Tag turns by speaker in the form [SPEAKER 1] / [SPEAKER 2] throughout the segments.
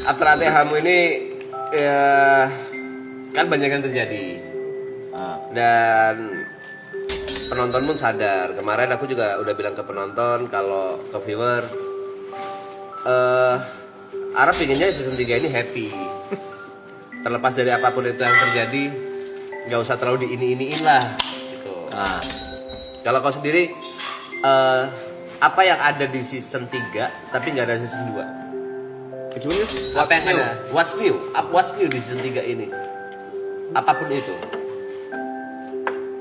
[SPEAKER 1] After ATH-mu ini ya, kan banyak yang terjadi. Dan penonton pun sadar. Kemarin aku juga udah bilang ke penonton, kalau ke viewer, Arab pinginnya season 3 ini happy. Terlepas dari apapun itu yang terjadi, nggak usah terlalu diini-iniin lah gitu. Kalau kau sendiri, apa yang ada di season 3 tapi nggak ada season 2?
[SPEAKER 2] Gimana?
[SPEAKER 1] Apa yang ada? What's new? What's new di season 3 ini? Apapun itu.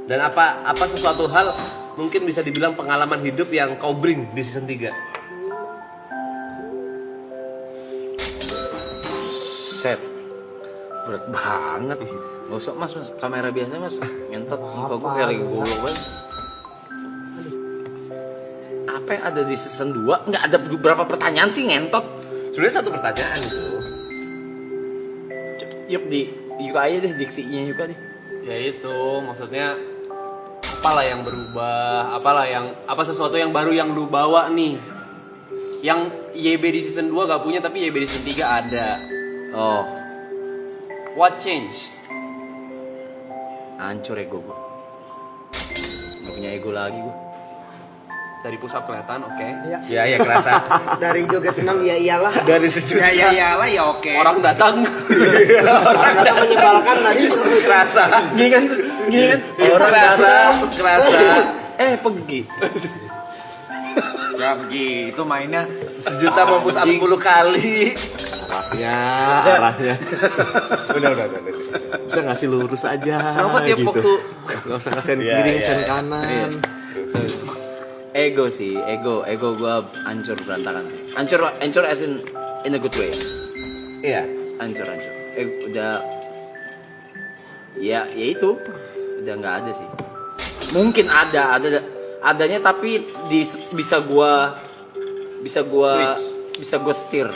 [SPEAKER 1] Dan apa sesuatu hal mungkin bisa dibilang pengalaman hidup yang kau bring di season 3?
[SPEAKER 2] Set. Berat banget. Gak usah mas, kamera biasa mas. Ngentot, muka gue kayak lagi goblok banget. Apa yang ada di season 2? Nggak ada beberapa pertanyaan sih ngentot.
[SPEAKER 1] Sebenarnya satu pertanyaan itu.
[SPEAKER 2] Yuk di Yuka aja deh, diksinya Yuka deh.
[SPEAKER 3] Ya itu, maksudnya apalah yang berubah, apa sesuatu yang baru yang lu bawa nih. Yang YB di season 2 gak punya tapi YB di season 3 ada.
[SPEAKER 2] Oh,
[SPEAKER 3] What change?
[SPEAKER 2] hancur ego gue. Gak punya ego lagi gue.
[SPEAKER 3] Dari pusat kelihatan, oke.
[SPEAKER 1] Ya kerasa.
[SPEAKER 4] Dari joget senam ya iyalah.
[SPEAKER 1] Dari sejuta.
[SPEAKER 4] Ya iyalah ya oke.
[SPEAKER 3] Orang datang.
[SPEAKER 4] Orang datang menyebalkan tadi
[SPEAKER 1] kerasa.
[SPEAKER 2] Gini kan?
[SPEAKER 1] Orang kerasa.
[SPEAKER 2] Pergi.
[SPEAKER 4] Ya begitu mainnya.
[SPEAKER 1] Sejuta mau push up 10 kali. Arahnya. Udah.
[SPEAKER 5] Bisa ngasih lurus aja.
[SPEAKER 2] Kenapa tiap
[SPEAKER 5] gitu.
[SPEAKER 2] waktu
[SPEAKER 5] Gak usah ngesen
[SPEAKER 1] Iya,
[SPEAKER 5] kiri,
[SPEAKER 1] iya,
[SPEAKER 5] ngesen
[SPEAKER 1] iya.
[SPEAKER 5] kanan.
[SPEAKER 2] ego sih, ego gue hancur berantakan sih. Hancur as in a good way.
[SPEAKER 1] Iya.
[SPEAKER 2] Hancur. Udah ya itu udah nggak ada sih. Mungkin adanya tapi bisa gua setir.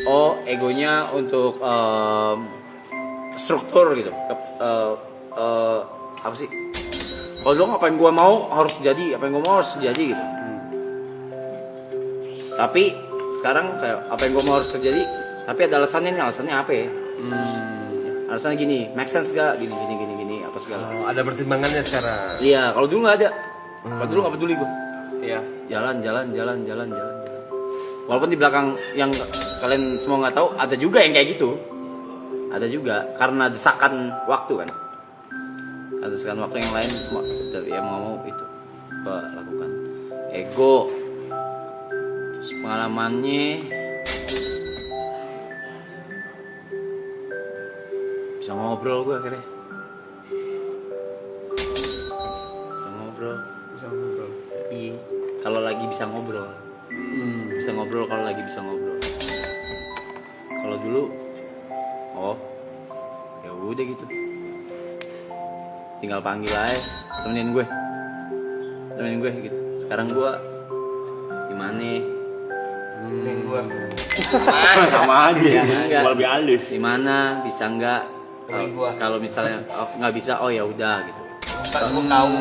[SPEAKER 2] Oh, egonya untuk struktur gitu. Apa sih? Kalau dulu apa yang gua mau harus jadi gitu. Tapi sekarang kayak apa yang gua mau harus terjadi, tapi ada alasannya nih, alasannya apa ya? Alasannya gini, make sense gak? Gini, apa segala.
[SPEAKER 1] Oh, ada pertimbangannya sekarang.
[SPEAKER 2] Iya, kalau dulu nggak ada. Kalau dulu nggak peduli gua.
[SPEAKER 3] Iya.
[SPEAKER 2] Jalan. Walaupun di belakang yang kalian semua nggak tahu, ada juga yang kayak gitu. Ada juga karena desakan waktu kan. Ada desakan waktu yang lain yang mau itu gua lakukan. Ego. Terus pengalamannya bisa ngobrol gue akhirnya. Bisa ngobrol. Iya. Kalau lagi bisa ngobrol. Bisa ngobrol kalau lagi bisa ngobrol. Kalau dulu, ya udah gitu. Tinggal panggil aja, temenin gue gitu. Sekarang gue gimana?
[SPEAKER 4] gua.
[SPEAKER 2] Sama aja.
[SPEAKER 5] Cuma lebih halus.
[SPEAKER 2] Gimana? Bisa nggak?
[SPEAKER 4] Temenin gua.
[SPEAKER 2] Kalau misalnya nggak bisa, ya udah gitu.
[SPEAKER 4] Kan gua tahu.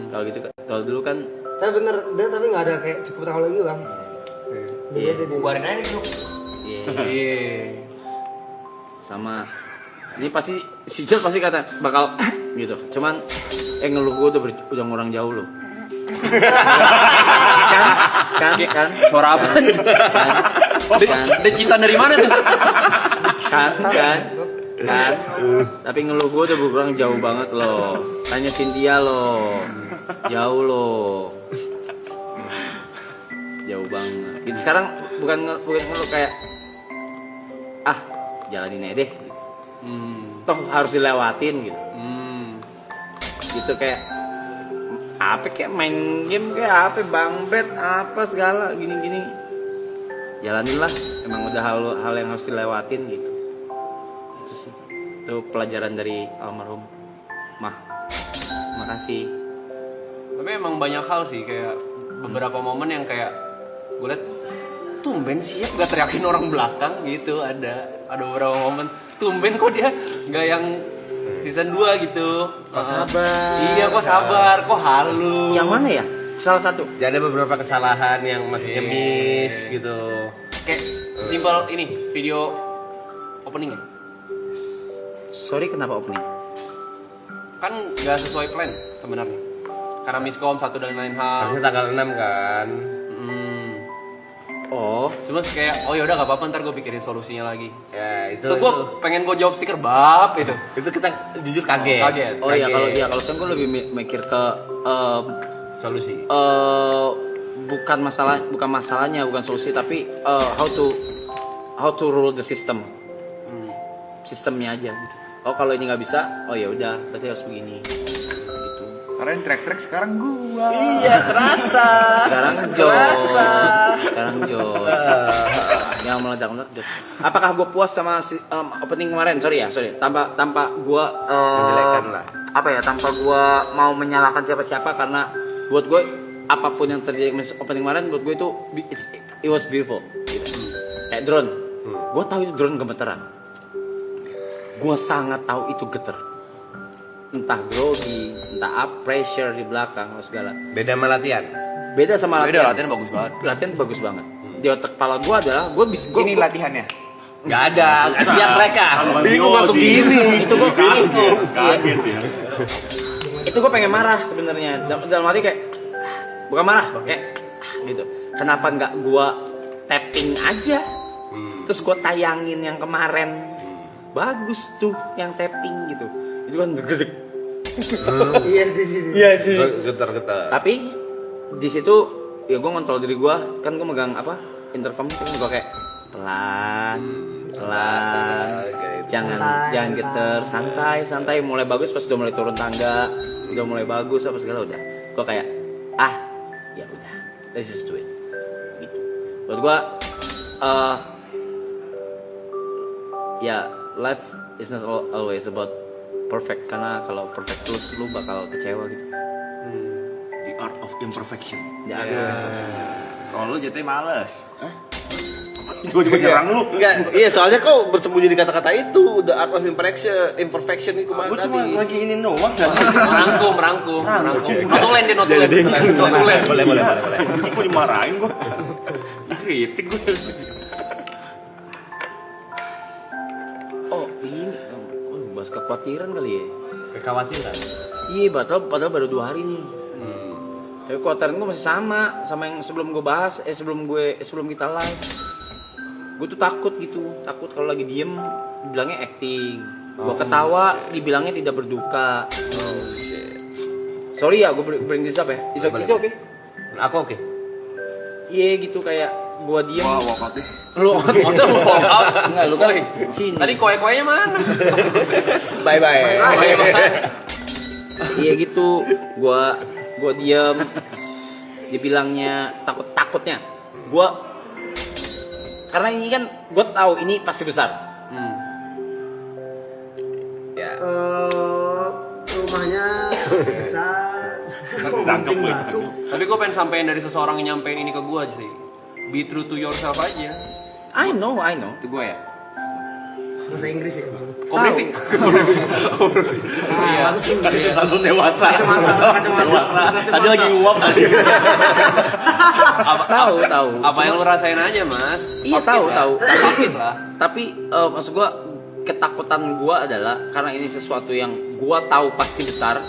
[SPEAKER 2] Kalau gitu, kalau dulu kan
[SPEAKER 4] Tapi bener, tapi nggak ada kayak cukup tahu lagi bang.
[SPEAKER 2] Iya.
[SPEAKER 4] Bubarin aja dulu.
[SPEAKER 3] Iya.
[SPEAKER 2] Sama ini pasti si Jel pasti kata bakal gitu. Cuman ngeluh gue udah ngurang jauh loh. kan
[SPEAKER 3] Suara apa? Decitan dari mana tuh?
[SPEAKER 2] kan tapi ngeluh gue udah berkurang jauh banget loh. Tanya Cynthia loh, jauh loh, jauh banget. Jadi sekarang bukan ngeluh kayak jalanin aja deh. Toh harus dilewatin gitu. Gitu kayak apa, kayak main game kayak apa, bang bet apa segala gini jalanin lah, emang udah hal yang harus dilewatin gitu. Itu sih, itu pelajaran dari almarhum Mah. Makasih.
[SPEAKER 3] Tapi emang banyak hal sih, kayak beberapa momen yang kayak gue liat tumben siap gak teriakin orang belakang gitu. Ada beberapa momen tumben kok dia gak yang season 2 gitu.
[SPEAKER 2] Kok sabar.
[SPEAKER 3] Iya, kok sabar, kok halus.
[SPEAKER 2] Yang mana ya? Salah satu.
[SPEAKER 1] Ya ada beberapa kesalahan yang maksudnya miss gitu.
[SPEAKER 3] Kayak simpel ini video openingnya
[SPEAKER 2] Sorry, kenapa opening?
[SPEAKER 3] kan nggak sesuai plan sebenarnya karena miskom satu dan lain hal.
[SPEAKER 1] Harusnya tanggal 6 kan.
[SPEAKER 2] Oh,
[SPEAKER 3] Cuma kayak oh ya udah nggak apa-apa ntar gue pikirin solusinya lagi.
[SPEAKER 1] Ya itu
[SPEAKER 3] Tuh gue pengen gue jawab stiker bab itu.
[SPEAKER 1] itu kita jujur kaget.
[SPEAKER 3] Kaget.
[SPEAKER 2] oh iya kalau sekarang gue lebih mikir ke
[SPEAKER 1] Solusi.
[SPEAKER 2] bukan masalahnya, bukan solusi, tapi how to rule the system. Sistemnya aja. Oh kalau ini nggak bisa, oh ya udah, berarti harus begini. Gitu.
[SPEAKER 6] Karena yang track sekarang gua.
[SPEAKER 1] Iya, terasa.
[SPEAKER 2] Sekarang Jos. Yang meledak. Apakah gue puas sama opening kemarin? Sorry. Tanpa gue
[SPEAKER 1] Menjelekkan lah.
[SPEAKER 2] Apa ya? Tanpa gue mau menyalahkan siapa-siapa, karena buat gue apapun yang terjadi opening kemarin, buat gue itu it was beautiful. Gitu. Kayak drone. Gue tahu itu drone gemeteran. Gue sangat tahu itu geter. Entah grogi, entah up pressure di belakang atau segala.
[SPEAKER 1] Beda sama latihan.
[SPEAKER 2] Beda sama
[SPEAKER 3] Beda
[SPEAKER 2] latihan.
[SPEAKER 3] latihan bagus banget.
[SPEAKER 2] Latihan bagus banget. Di otak kepala gue adalah
[SPEAKER 6] Ini latihannya.
[SPEAKER 1] Gak ada, gak siap mereka.
[SPEAKER 5] Bingung masuk gini.
[SPEAKER 2] itu gue
[SPEAKER 5] Kaget ya.
[SPEAKER 2] itu gue pengen marah sebenarnya. Dalam hati kayak bukan marah, kayak gitu. Kenapa nggak gue tapping aja? Terus gue tayangin yang kemarin. Bagus tuh yang tapping gitu. Itu kan gede.
[SPEAKER 4] Iya di sini.
[SPEAKER 1] Getar-getar.
[SPEAKER 2] Tapi di situ ya gue ngontrol diri gue, kan gue megang apa intercom itu, gue kayak pelan, jangan geter, santai, mulai bagus pas udah mulai turun tangga, udah mulai bagus apa segala udah, gue kayak ya udah, let's just do it, gitu. Buat gue, ya life is not always about perfect, karena kalau perfect terus lu bakal kecewa gitu.
[SPEAKER 5] The art of imperfection.
[SPEAKER 2] Ya,
[SPEAKER 6] Kalau lu jatuhnya males.
[SPEAKER 5] Coba nyerang lu.
[SPEAKER 1] Enggak, iya soalnya kau bersembunyi di kata-kata itu, the art of imperfection itu kemarin
[SPEAKER 5] Gue cuma
[SPEAKER 1] tadi.
[SPEAKER 5] lagi ini doang kan.
[SPEAKER 3] Merangkum. Notulen dia notulen.
[SPEAKER 1] Boleh.
[SPEAKER 5] Ini gue dimarahin gue. Kritik gue.
[SPEAKER 2] oh ini, bahas kekhawatiran kali ya.
[SPEAKER 1] Kekhawatiran.
[SPEAKER 2] Iya, padahal baru 2 hari nih. Tapi kekhawatiran gue masih sama yang sebelum gue bahas, sebelum kita live. Gue tuh takut kalau lagi diem dibilangnya acting. Gue ketawa dibilangnya tidak berduka.
[SPEAKER 1] Oh shit.
[SPEAKER 2] Sorry ya, gue bring this up ya. It's okay.
[SPEAKER 1] Aku oke.
[SPEAKER 2] Iya gitu, kayak gue diem.
[SPEAKER 6] Wah, walkout deh.
[SPEAKER 2] Lu enggak, lu kan sini.
[SPEAKER 3] Tadi kue-kuenya mana?
[SPEAKER 1] Bye.
[SPEAKER 2] Iya gitu, gua diem, dibilangnya takutnya, karena ini kan gua tahu ini pasti besar.
[SPEAKER 1] Ya.
[SPEAKER 4] Rumahnya besar. Kok
[SPEAKER 5] Tangkep
[SPEAKER 4] gunting
[SPEAKER 5] gue.
[SPEAKER 4] batu?
[SPEAKER 3] Tapi gue pengen sampein dari seseorang yang nyampein ini ke gue sih. Be true to yourself aja.
[SPEAKER 2] I know.
[SPEAKER 6] Itu gue ya.
[SPEAKER 4] Bahasa Inggris ya.
[SPEAKER 3] Kok briefing?
[SPEAKER 4] Iya.
[SPEAKER 5] Langsung dewasa.
[SPEAKER 4] Kacamata.
[SPEAKER 5] Tadi lagi nguap tadi.
[SPEAKER 2] Tahu.
[SPEAKER 3] Apa yang lu rasain aja, Mas?
[SPEAKER 2] Iya,
[SPEAKER 3] Fakir
[SPEAKER 2] tahu.
[SPEAKER 3] Fakir lah.
[SPEAKER 2] Tapi maksud gua, ketakutan gua adalah karena ini sesuatu yang gua tahu pasti besar.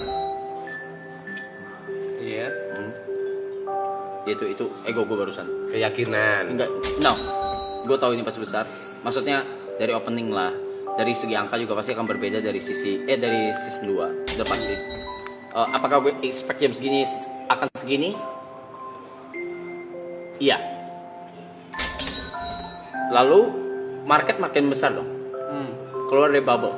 [SPEAKER 3] Iya.
[SPEAKER 2] Itu ego gua barusan.
[SPEAKER 1] Keyakinan.
[SPEAKER 2] Enggak, no. Gue tahu ini pasti besar. Maksudnya dari opening lah, dari segi angka juga pasti akan berbeda dari dari season 2. Udah pasti. Apakah gue expect jam segini akan segini? Iya. Lalu market makin besar dong. Keluar dari bubble.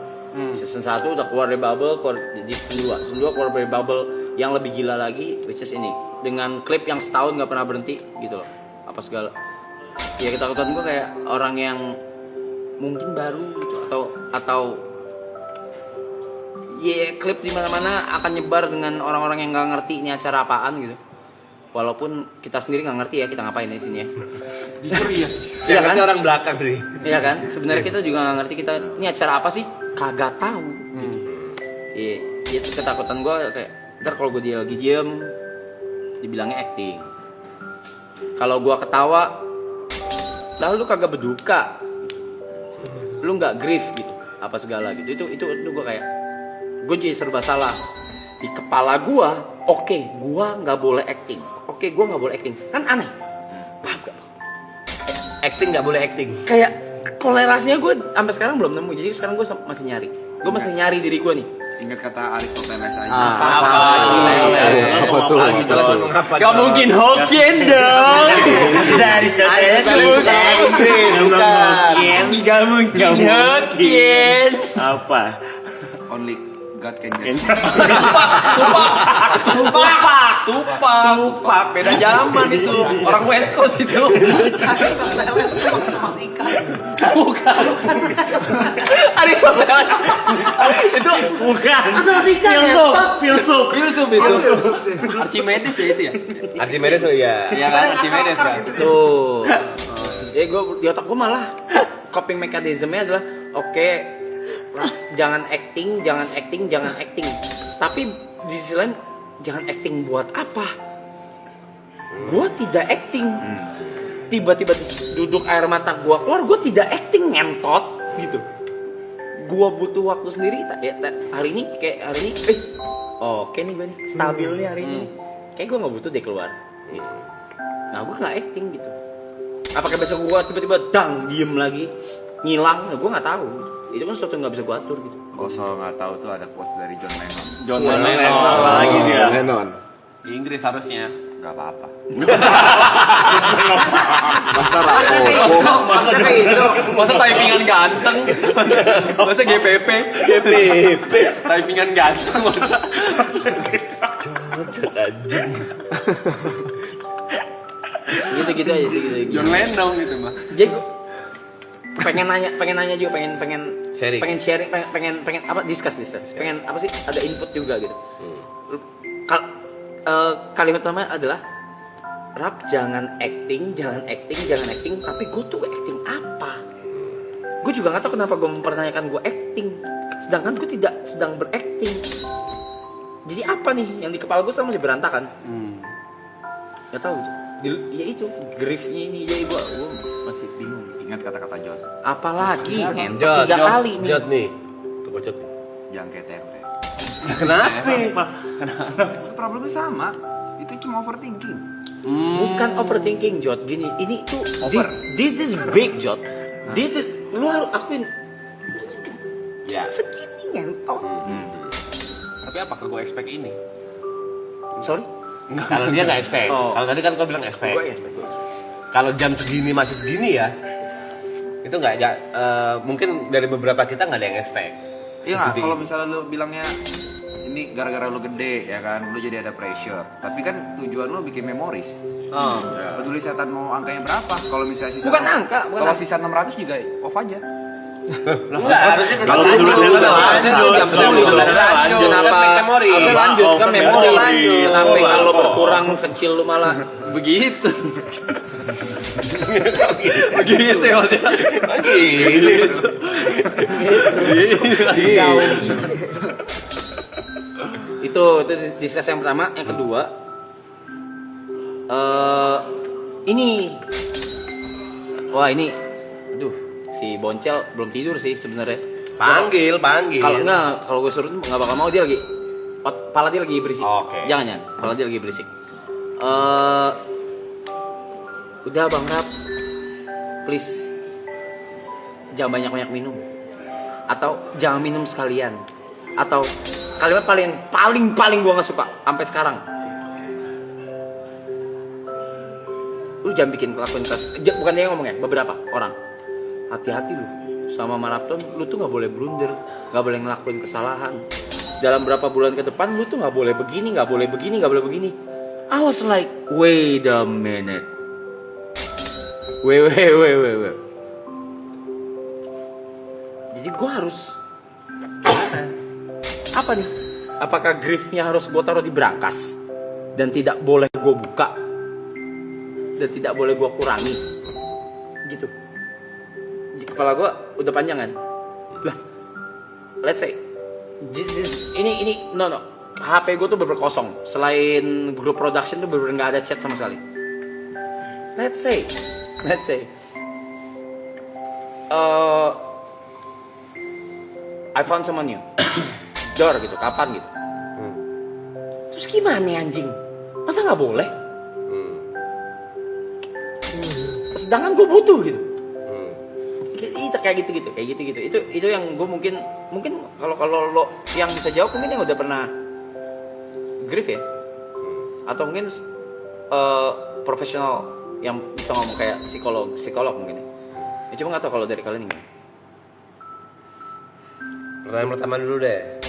[SPEAKER 2] Season 1 udah keluar dari bubble, keluar di season 2. Season 2 keluar dari bubble yang lebih gila lagi, which is ini. Dengan klip yang setahun gak pernah berhenti gitu loh. Apa segala. Ya ketakutan gue kayak orang yang mungkin baru gitu, atau klip di mana-mana akan nyebar dengan orang-orang yang nggak ngerti ini acara apaan gitu. Walaupun kita sendiri nggak ngerti ya kita ngapain di sini ya.
[SPEAKER 3] Jujur iya sih.
[SPEAKER 2] Iya kan?
[SPEAKER 1] Orang belakang sih.
[SPEAKER 2] Iya kan? Sebenarnya kita juga nggak ngerti kita ini acara apa sih? Kagak tahu. Iya, itu ketakutan gue kayak ntar kalau gue dia lagi diem, dibilangnya acting. Kalau gue ketawa, lalu lu kagak berduka, lu nggak grief gitu, apa segala gitu. Itu gue kayak, gue jadi serba salah di kepala gue. Oke, gue nggak boleh acting. Oke, gue nggak boleh acting. Kan aneh. Paham gak?
[SPEAKER 1] Acting nggak boleh acting.
[SPEAKER 2] Kayak kolerasinya gue sampai sekarang belum nemu. Jadi sekarang gue masih nyari. Gue masih nyari diri gue nih.
[SPEAKER 6] Ingat kata Aristoteles aja.
[SPEAKER 1] Apa tuh?
[SPEAKER 3] Gak mungkin Hokkien dong.
[SPEAKER 1] Inggris bukan.
[SPEAKER 3] Gak mungkin Hokkien.
[SPEAKER 5] Apa?
[SPEAKER 6] Only God can judge.
[SPEAKER 3] Tupak. Beda zaman itu. Orang West Coast itu. Bukan. Aristoteles. Itu
[SPEAKER 5] Bukan.
[SPEAKER 4] Matematika
[SPEAKER 5] Filsuf.
[SPEAKER 3] filsuf itu. Archimedes ya itu ya.
[SPEAKER 1] Archimedes oh iya.
[SPEAKER 3] Iya kan Archimedes kan.
[SPEAKER 2] Tuh. Gue di otak gue malah coping mechanism-nya adalah oke, jangan acting. Tapi di sisi lain jangan acting buat apa? Gue tidak acting. Tiba-tiba duduk air mata gue keluar, gue tidak acting ngentot gitu. Gue butuh waktu sendiri. Hari ini oke nih gue nih stabil nih hari ini. Kayak gue nggak butuh deh keluar. Gitu. Nah gue nggak acting gitu. Apakah besok gue tiba-tiba diem lagi ngilang? Nah, gue nggak tahu. Itu kan sesuatu yang nggak bisa gue atur gitu.
[SPEAKER 6] Kalau soal nggak tahu tuh ada quotes dari John Lennon.
[SPEAKER 5] John Lennon. Apalagi dia.
[SPEAKER 1] Lennon.
[SPEAKER 3] Di Inggris harusnya.
[SPEAKER 6] Gak apa-apa.
[SPEAKER 3] Masa typingan ganteng? Masa GPP? Typingan ganteng masa?
[SPEAKER 2] Gitu aja sih gitu.
[SPEAKER 3] John Lennon gitu mah.
[SPEAKER 2] Jadi gue pengen nanya juga, pengen
[SPEAKER 1] Sharing.
[SPEAKER 2] pengen sharing, pengen apa discuss. Pengen apa sih, ada input juga gitu. Kalimat pertama adalah Rap, jangan acting, tapi gue tuh acting apa? Gue juga gak tahu kenapa gue mempertanyakan gue acting, sedangkan gue tidak sedang berakting. Jadi apa nih yang di kepala gue sekarang masih berantakan? Gak tahu. Ya itu griefnya ini, jadi gue masih bingung.
[SPEAKER 6] Ingat kata-kata John.
[SPEAKER 2] Apalagi
[SPEAKER 1] Jod,
[SPEAKER 2] 3 kali nih.
[SPEAKER 1] Jod nih. Tuh Jod nih.
[SPEAKER 6] Jangan kayak tempe.
[SPEAKER 1] Kenapa?
[SPEAKER 6] Problemnya sama. Itu cuma overthinking.
[SPEAKER 2] Bukan overthinking, Jod. Gini, ini tuh this is big, Jod. This is, lu harus akuin.
[SPEAKER 1] Ya.
[SPEAKER 2] Segini ngentot.
[SPEAKER 3] Tapi apakah gue expect ini?
[SPEAKER 2] Sorry.
[SPEAKER 1] Kalau dia nggak expect.
[SPEAKER 2] Oh.
[SPEAKER 1] Kalau tadi kan kau bilang expect.
[SPEAKER 2] Gue expect.
[SPEAKER 1] Kalau jam segini masih segini ya, itu nggak ya, mungkin dari beberapa kita nggak ada yang expect.
[SPEAKER 6] Iya nggak?
[SPEAKER 1] Segede
[SPEAKER 6] Kalau
[SPEAKER 1] ini.
[SPEAKER 6] misalnya lu bilangnya ini gara-gara lu gede ya kan, lu jadi ada pressure. Tapi kan tujuan lu bikin memoris. Peduli setan mau angkanya berapa? Kalau misalnya sisa
[SPEAKER 2] Bukan angka, bukan
[SPEAKER 6] kalau
[SPEAKER 2] angka.
[SPEAKER 6] sisa 600 juga off aja.
[SPEAKER 1] Enggak, harusnya tetap
[SPEAKER 5] Kalau
[SPEAKER 1] lanjut.
[SPEAKER 5] dulu
[SPEAKER 1] Harusnya
[SPEAKER 5] lanjut,
[SPEAKER 1] jam 10 lanjut.
[SPEAKER 2] Kenapa?
[SPEAKER 1] Memori.
[SPEAKER 2] Harusnya lanjut kan
[SPEAKER 5] Oh,
[SPEAKER 2] memori.
[SPEAKER 5] lanjut.
[SPEAKER 2] Sampai
[SPEAKER 5] Oh,
[SPEAKER 2] kalau
[SPEAKER 5] oh.
[SPEAKER 2] berkurang kecil lu malah
[SPEAKER 3] Begitu. Begitu ya maksudnya.
[SPEAKER 1] Gitu.
[SPEAKER 2] itu diskusi yang pertama. Yang kedua, ini aduh, si Boncel belum tidur sih sebenarnya.
[SPEAKER 1] Panggil.
[SPEAKER 2] Kalau gue suruh nggak bakal mau, dia lagi kepala dia lagi berisik.
[SPEAKER 1] Oke.
[SPEAKER 2] Jangan, kepala dia lagi berisik. Udah Bang Rap, please jangan banyak minum, atau jangan minum sekalian, atau kalimat paling gue nggak suka sampai sekarang, lu jangan bikin kelakuan keras. Bukan dia yang ngomong ya, beberapa orang, hati-hati lu sama maraton, lu tuh nggak boleh blunder, nggak boleh ngelakuin kesalahan. Dalam berapa bulan ke depan lu tuh nggak boleh begini. I was like, wait a minute, wait. Jadi gue harus apa nih? Apakah griefnya harus gue taruh di brankas dan tidak boleh gue buka dan tidak boleh gue kurangi gitu? Di kepala gue udah panjang kan? Lah, let's say this is ini no. HP gue tuh bener-bener kosong. Selain grup production tuh bener-bener nggak ada chat sama sekali. Let's say, I found someone new. Dor gitu, kapan gitu. Terus gimana nih anjing? Masa nggak boleh? Sedangkan gue butuh gitu. Itu kayak gitu. Itu yang gue mungkin kalau lo yang bisa jawab mungkin yang udah pernah grief ya, atau mungkin profesional yang bisa ngomong kayak psikolog mungkin ya. Cuma nggak tahu kalau dari kalian gimana.
[SPEAKER 1] Pertanyaan pertama dulu deh.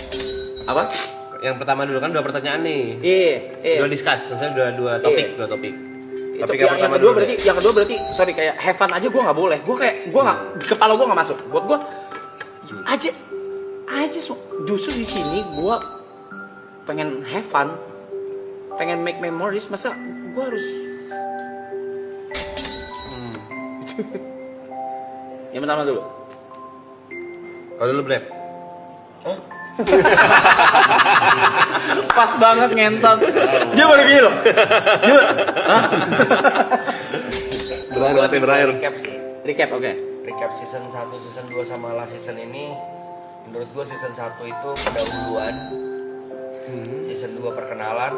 [SPEAKER 2] Apa?
[SPEAKER 1] Yang pertama dulu kan 2 pertanyaan nih.
[SPEAKER 2] Iya.
[SPEAKER 1] 2 discuss, maksudnya 2 topik.
[SPEAKER 2] Itu,
[SPEAKER 1] Topik
[SPEAKER 2] yang
[SPEAKER 1] pertama
[SPEAKER 2] kedua
[SPEAKER 1] dulu
[SPEAKER 2] berarti,
[SPEAKER 1] deh.
[SPEAKER 2] yang kedua berarti, sorry kayak have fun aja gue nggak boleh. Gue nggak, kepala gue nggak masuk. Buat gue aja justru di sini gue pengen have fun, pengen make memories. Masa gue harus? Yang pertama dulu.
[SPEAKER 1] Kalau dulu Brep.
[SPEAKER 2] Pas banget ngentot. Dia baru gini loh.
[SPEAKER 1] Berakhir.
[SPEAKER 7] Recap sih.
[SPEAKER 2] Recap, oke.
[SPEAKER 7] Recap season 1, season 2 sama last season ini. Menurut gue season 1 itu pendahuluan. Season 2 perkenalan.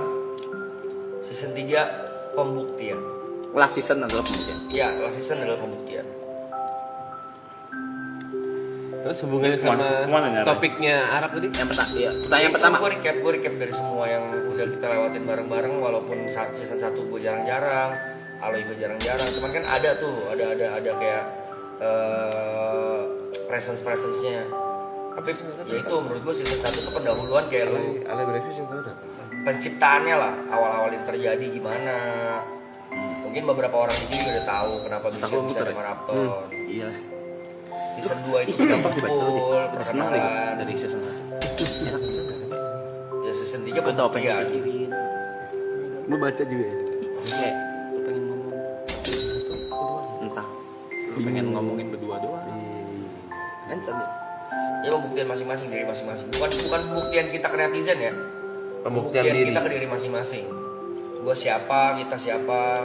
[SPEAKER 7] Season 3 pembuktian.
[SPEAKER 2] Last season adalah kemudian.
[SPEAKER 7] Iya, last season adalah pembuktian.
[SPEAKER 1] Terus hubungannya sama
[SPEAKER 5] Kemana nih, Arif?
[SPEAKER 1] topiknya Arab tadi?
[SPEAKER 2] Yang pertama, iya. Pertanyaan pertama.
[SPEAKER 7] Gue recap dari semua yang udah kita lewatin bareng-bareng. Walaupun season 1 gue jarang-jarang, Aloy gue jarang-jarang. Cuman kan ada tuh, ada kayak presence-nya. Tapi ya itu menurut gue season 1 itu pendahuluan kayak lu
[SPEAKER 1] Ale Brevis yang tahu dah.
[SPEAKER 7] penciptaannya lah, awal-awal yang terjadi gimana. Mungkin beberapa orang di sini udah tahu kenapa bisa ada maraton.
[SPEAKER 2] Iya.
[SPEAKER 7] Season 2 itu kita kumpul,
[SPEAKER 2] Senang lagi
[SPEAKER 7] perkenalan.
[SPEAKER 2] dari season 1.
[SPEAKER 7] Ya season 3
[SPEAKER 2] Gue tau apa yang
[SPEAKER 7] pembuktian.
[SPEAKER 2] dipikirin.
[SPEAKER 1] Lu baca juga ya?
[SPEAKER 2] Kayak lu pengen ngomong entah lu pengen ngomongin berdua doang entah deh.
[SPEAKER 7] Ya pembuktian masing-masing dari masing-masing. Bukan pembuktian kita ke netizen ya.
[SPEAKER 1] Pembuktian diri.
[SPEAKER 7] kita ke diri masing-masing. Gua siapa, kita siapa.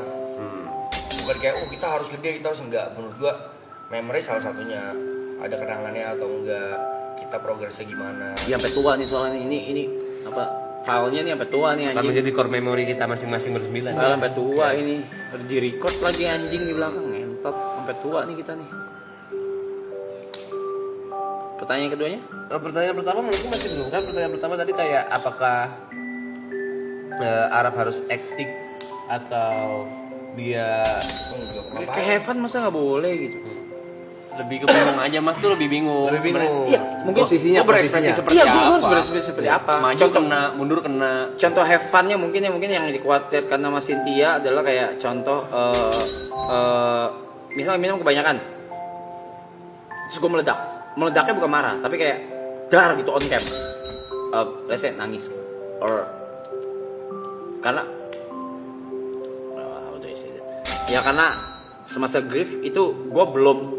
[SPEAKER 7] Bukan kayak kita harus gede, kita harus enggak. Menurut gua memory salah satunya. Ada kenangannya atau enggak, kita progresnya gimana.
[SPEAKER 2] Iya sampai tua nih soalnya ini apa filenya nih sampai tua nih
[SPEAKER 1] Akan
[SPEAKER 2] anjing.
[SPEAKER 1] menjadi core memory kita masing-masing bersembilan.
[SPEAKER 2] Kalau sampai tua ini di record lagi anjing di belakang ngentot sampai tua nih kita nih. Pertanyaan keduanya?
[SPEAKER 1] Pertanyaan pertama menurutku masih belum kan. Pertanyaan pertama tadi kayak apakah Arab harus acting atau dia
[SPEAKER 2] Kayak Heaven masa nggak boleh gitu?
[SPEAKER 3] Lebih ke bingung aja, Mas tuh lebih bingung.
[SPEAKER 1] lebih bingung.
[SPEAKER 2] Iya, mungkin
[SPEAKER 1] posisinya
[SPEAKER 3] Gua berekspresi seperti
[SPEAKER 2] Iya,
[SPEAKER 3] apa?
[SPEAKER 2] gue harus berekspresi seperti apa?
[SPEAKER 3] Maju kena, mundur kena.
[SPEAKER 2] Contoh have fun-nya mungkin yang dikhawatirkan sama Cynthia adalah kayak contoh misalnya minum kebanyakan terus gue meledaknya bukan marah tapi kayak dar gitu on cam, let's say nangis or karena how do I say that? Ya karena semasa grief itu gue belum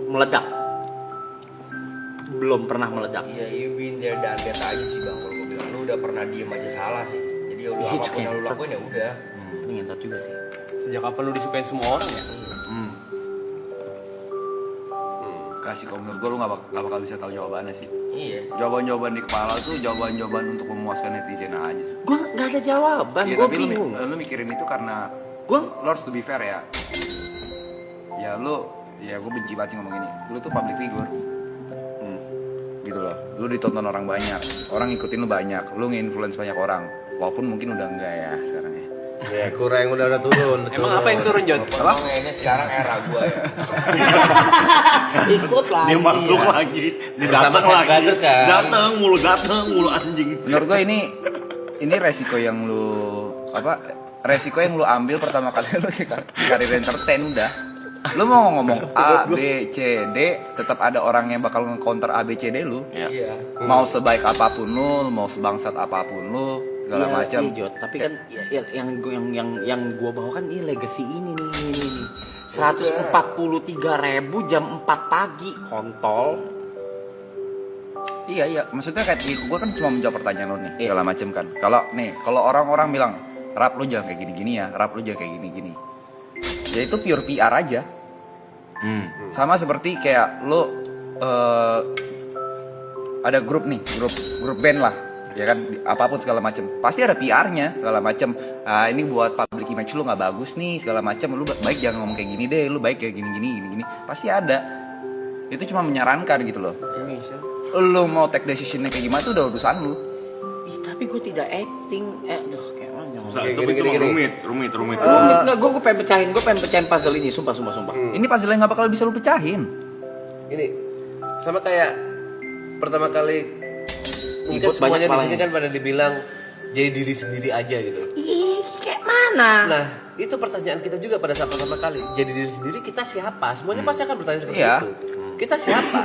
[SPEAKER 2] pernah meledak.
[SPEAKER 7] Iya, you been there done that aja sih bang. Kalau gue bilang lu udah pernah diem aja salah sih. Jadi ya lu
[SPEAKER 2] Iya,
[SPEAKER 7] apapun yang lu lakuin ya udah.
[SPEAKER 2] Ini ngentot juga sih.
[SPEAKER 3] Sejak kapan lu disukain semua orang ya?
[SPEAKER 6] Kasih kalau menurut gue lu gak bakal bisa tahu jawabannya sih.
[SPEAKER 7] Iya.
[SPEAKER 6] Jawaban-jawaban di kepala tuh jawaban-jawaban untuk memuaskan netizen aja sih.
[SPEAKER 2] Gue nggak ada jawaban,
[SPEAKER 6] Iya,
[SPEAKER 2] gue
[SPEAKER 6] tapi
[SPEAKER 2] bingung.
[SPEAKER 6] lu mikirin itu karena
[SPEAKER 2] Gue
[SPEAKER 6] lo harus to be fair ya. Ya gue benci banget sih ngomong gini. Lu tuh public figure. Gitu loh. Lu ditonton orang banyak, orang ngikutin lu banyak, lu nge-influence banyak orang. Walaupun mungkin udah enggak ya sekarang ya.
[SPEAKER 1] Ya kurang udah turun.
[SPEAKER 3] Emang apa yang turun, Jod?
[SPEAKER 7] Ngomongnya ini sekarang era gua ya.
[SPEAKER 4] Ikut lah.
[SPEAKER 5] Dia masuk lagi, dia
[SPEAKER 1] Bersama
[SPEAKER 5] datang
[SPEAKER 1] Sam
[SPEAKER 5] lagi,
[SPEAKER 1] Brothers kan?
[SPEAKER 5] datang mulu anjing.
[SPEAKER 6] Menurut gue ini resiko yang lu ambil pertama kali lu di karir entertain udah. Lu mau ngomong A, B, C, D, tetap ada orang yang bakal nge-counter A, B, C, D lu.
[SPEAKER 7] Iya.
[SPEAKER 6] Mau sebaik apapun lu, mau sebangsat apapun lu, segala macam.
[SPEAKER 2] Iya, Jod. Tapi kan yang gua bawa kan ini legacy ini nih. 143.000 jam 4 pagi kontol.
[SPEAKER 6] Iya, maksudnya kayak gue kan cuma menjawab pertanyaan lo nih, segala macem kan. Kalau orang-orang bilang, rap lo jangan kayak gini-gini ya, rap lo jangan kayak gini-gini. Ya itu pure PR aja. Sama seperti kayak lo ada grup nih, grup band lah, ya kan, apapun segala macem. Pasti ada PR-nya, segala macem. Ini buat public image lo nggak bagus nih, segala macem. Lu baik jangan ngomong kayak gini deh, lu baik kayak gini. Pasti ada. Itu cuma menyarankan gitu loh. Lu mau take decision-nya kayak gimana tuh udah urusan lu.
[SPEAKER 2] Ih, tapi gue tidak acting. Aduh, kayak mana jangan.
[SPEAKER 5] Susah, itu rumit.
[SPEAKER 2] Enggak, gue pengen pecahin puzzle ini, sumpah.
[SPEAKER 6] Ini puzzle yang nggak bakal bisa lu pecahin.
[SPEAKER 1] Ini sama kayak pertama kali mungkin
[SPEAKER 2] Ribut
[SPEAKER 1] semuanya
[SPEAKER 2] banyak
[SPEAKER 1] di sini
[SPEAKER 2] palanya.
[SPEAKER 1] kan pada dibilang jadi diri sendiri aja gitu.
[SPEAKER 2] Ih, kayak mana?
[SPEAKER 1] Nah, itu pertanyaan kita juga pada saat pertama kali. Jadi diri sendiri kita siapa? Semuanya pasti akan bertanya seperti
[SPEAKER 6] Iya.
[SPEAKER 1] itu. Kita siapa?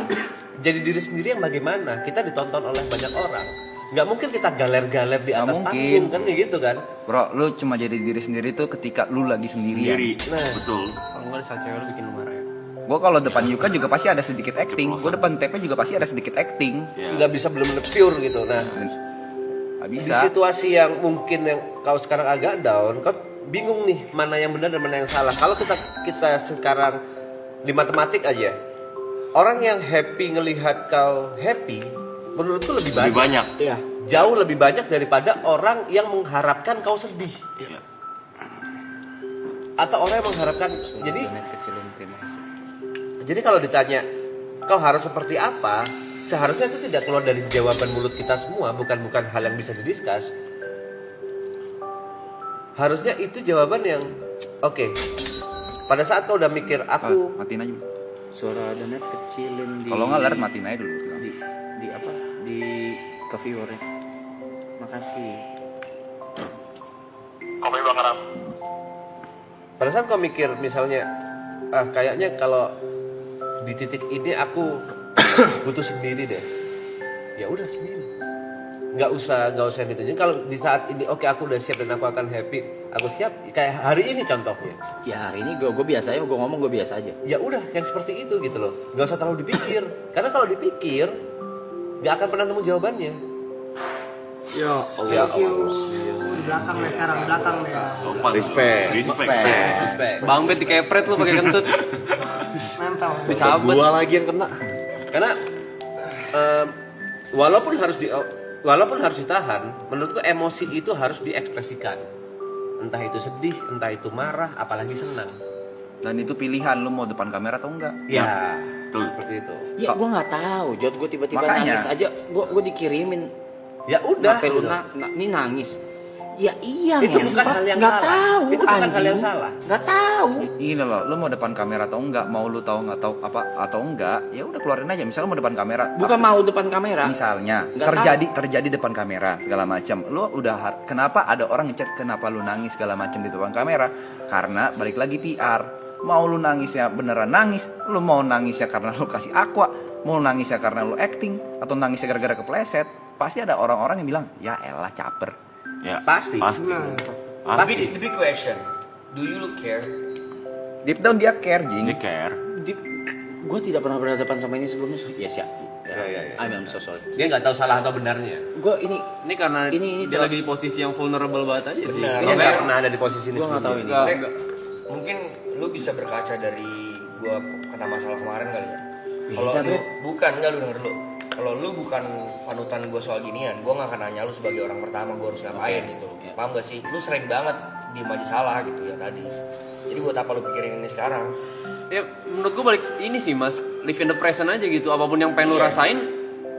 [SPEAKER 1] Jadi diri sendiri yang bagaimana? Kita ditonton oleh banyak orang. Nggak mungkin kita galer-galer di atas
[SPEAKER 6] mungkin.
[SPEAKER 1] panggung kan kayak gitu kan?
[SPEAKER 6] Bro, lu cuma jadi diri sendiri tuh ketika lu lagi sendirian.
[SPEAKER 1] Nah.
[SPEAKER 5] Betul.
[SPEAKER 3] Kalau nggak saat cewek lu bikin lu marah ya.
[SPEAKER 6] Gue kalau depan Yuka juga pasti ada sedikit acting. Gue depan TP juga pasti ada sedikit acting.
[SPEAKER 1] Nggak bisa benar-benar pure gitu. Nah,
[SPEAKER 6] Gak
[SPEAKER 1] di
[SPEAKER 6] bisa.
[SPEAKER 1] situasi yang mungkin yang kau sekarang agak down, kau bingung nih mana yang benar dan mana yang salah. Kalau kita sekarang di matematik aja, orang yang happy ngelihat kau happy, menurutku lebih banyak.
[SPEAKER 5] Lebih banyak.
[SPEAKER 2] Iya.
[SPEAKER 1] Jauh lebih banyak daripada orang yang mengharapkan kau sedih.
[SPEAKER 5] Iya.
[SPEAKER 1] Atau orang yang mengharapkan. Jadi kalau ditanya kau harus seperti apa, seharusnya itu tidak keluar dari jawaban mulut kita semua, bukan hal yang bisa didiskus. Harusnya itu jawaban yang oke. Pada saat kau udah mikir aku
[SPEAKER 6] Matiin aja.
[SPEAKER 2] Suara Danet kecilin di.
[SPEAKER 6] Kalau nggak Larat matiin aja dulu.
[SPEAKER 2] di apa? Di ke viewernya. Makasih.
[SPEAKER 1] pada saat kau mikir misalnya kayaknya kalau di titik ini aku butuh sendiri deh, ya udah sendiri, nggak usah ditunjukin. Kalau di saat ini oke, aku udah siap dan aku akan happy, aku siap kayak hari ini contohnya,
[SPEAKER 2] Ya hari ini gue biasa aja, gue ngomong gue biasa aja.
[SPEAKER 1] ya udah yang seperti itu gitu loh, nggak usah terlalu dipikir, karena kalau dipikir nggak akan pernah nemu jawabannya.
[SPEAKER 3] Ya
[SPEAKER 1] Ya
[SPEAKER 4] Thank you. Di belakang nih sekarang, di belakang nih.
[SPEAKER 3] Respect.
[SPEAKER 1] Respect.
[SPEAKER 3] Bang Bet dikepret lu pakai kentut.
[SPEAKER 4] Nempel.
[SPEAKER 3] Disabet.
[SPEAKER 1] Gua lagi yang kena. Karena walaupun harus ditahan, menurutku emosi itu harus diekspresikan. Entah itu sedih, entah itu marah, apalagi senang.
[SPEAKER 6] Dan itu pilihan lu mau depan kamera atau enggak.
[SPEAKER 1] Ya, seperti itu.
[SPEAKER 2] Ya gue nggak tahu, Jod, gue tiba-tiba
[SPEAKER 6] Makanya.
[SPEAKER 2] nangis aja, gue dikirimin.
[SPEAKER 1] Ya udah.
[SPEAKER 2] Sampai lu
[SPEAKER 1] gitu.
[SPEAKER 2] ini nangis. Ya iya,
[SPEAKER 1] Itu
[SPEAKER 2] men.
[SPEAKER 1] bukan hal yang
[SPEAKER 2] Nggak
[SPEAKER 1] salah.
[SPEAKER 2] tahu,
[SPEAKER 1] Itu bukan hal
[SPEAKER 2] anjing.
[SPEAKER 1] yang salah.
[SPEAKER 2] Nggak tahu.
[SPEAKER 6] Ini loh, lu mau depan kamera atau enggak, mau lu tahu nggak tahu apa atau enggak, ya udah keluarin aja. Misalnya lu mau depan kamera,
[SPEAKER 2] Bukan mau depan kamera.
[SPEAKER 6] misalnya
[SPEAKER 2] Nggak
[SPEAKER 6] terjadi depan kamera segala macam, lu udah kenapa ada orang ngechat kenapa lu nangis segala macam di depan kamera? Karena balik lagi PR. Mau lu nangisnya beneran nangis, lu mau nangisnya karena lu kasih aqua, mau nangisnya karena lu acting atau nangisnya gara-gara kepleset, pasti ada orang-orang yang bilang ya elah caper.
[SPEAKER 5] Ya,
[SPEAKER 1] Pasti.
[SPEAKER 5] Pasti.
[SPEAKER 7] The big question, do you look care?
[SPEAKER 6] Deep down dia care, Jing.
[SPEAKER 5] Dia care.
[SPEAKER 2] Gue tidak pernah berhadapan sama ini sebelumnya. Yes ya.
[SPEAKER 1] Ya.
[SPEAKER 2] I'm so sorry.
[SPEAKER 1] Dia nggak tahu salah atau benarnya.
[SPEAKER 2] Gue ini
[SPEAKER 3] Ini karena
[SPEAKER 2] Ini
[SPEAKER 3] dia lagi di posisi yang vulnerable banget aja sih.
[SPEAKER 1] Benar.
[SPEAKER 3] Kalau
[SPEAKER 1] Dia nggak
[SPEAKER 3] kayak-
[SPEAKER 1] pernah ada di posisi ini
[SPEAKER 2] Gua nggak tahu
[SPEAKER 1] sebelumnya.
[SPEAKER 2] ini.
[SPEAKER 3] Enggak.
[SPEAKER 7] Mungkin lu bisa berkaca dari gua kena masalah kemarin kali ya. Kalau lu bukan, enggak, lu denger dulu. Kalau lu bukan panutan gua soal ginian, gua nggak akan nanya lu sebagai orang pertama gua harus ngapain gitu. Paham gak sih? Lu sering banget diem aja salah gitu ya tadi. Jadi buat apa lu pikirin ini sekarang?
[SPEAKER 3] Ya menurut gue balik ini sih mas, live in the present aja gitu. Apapun yang pengen lu rasain,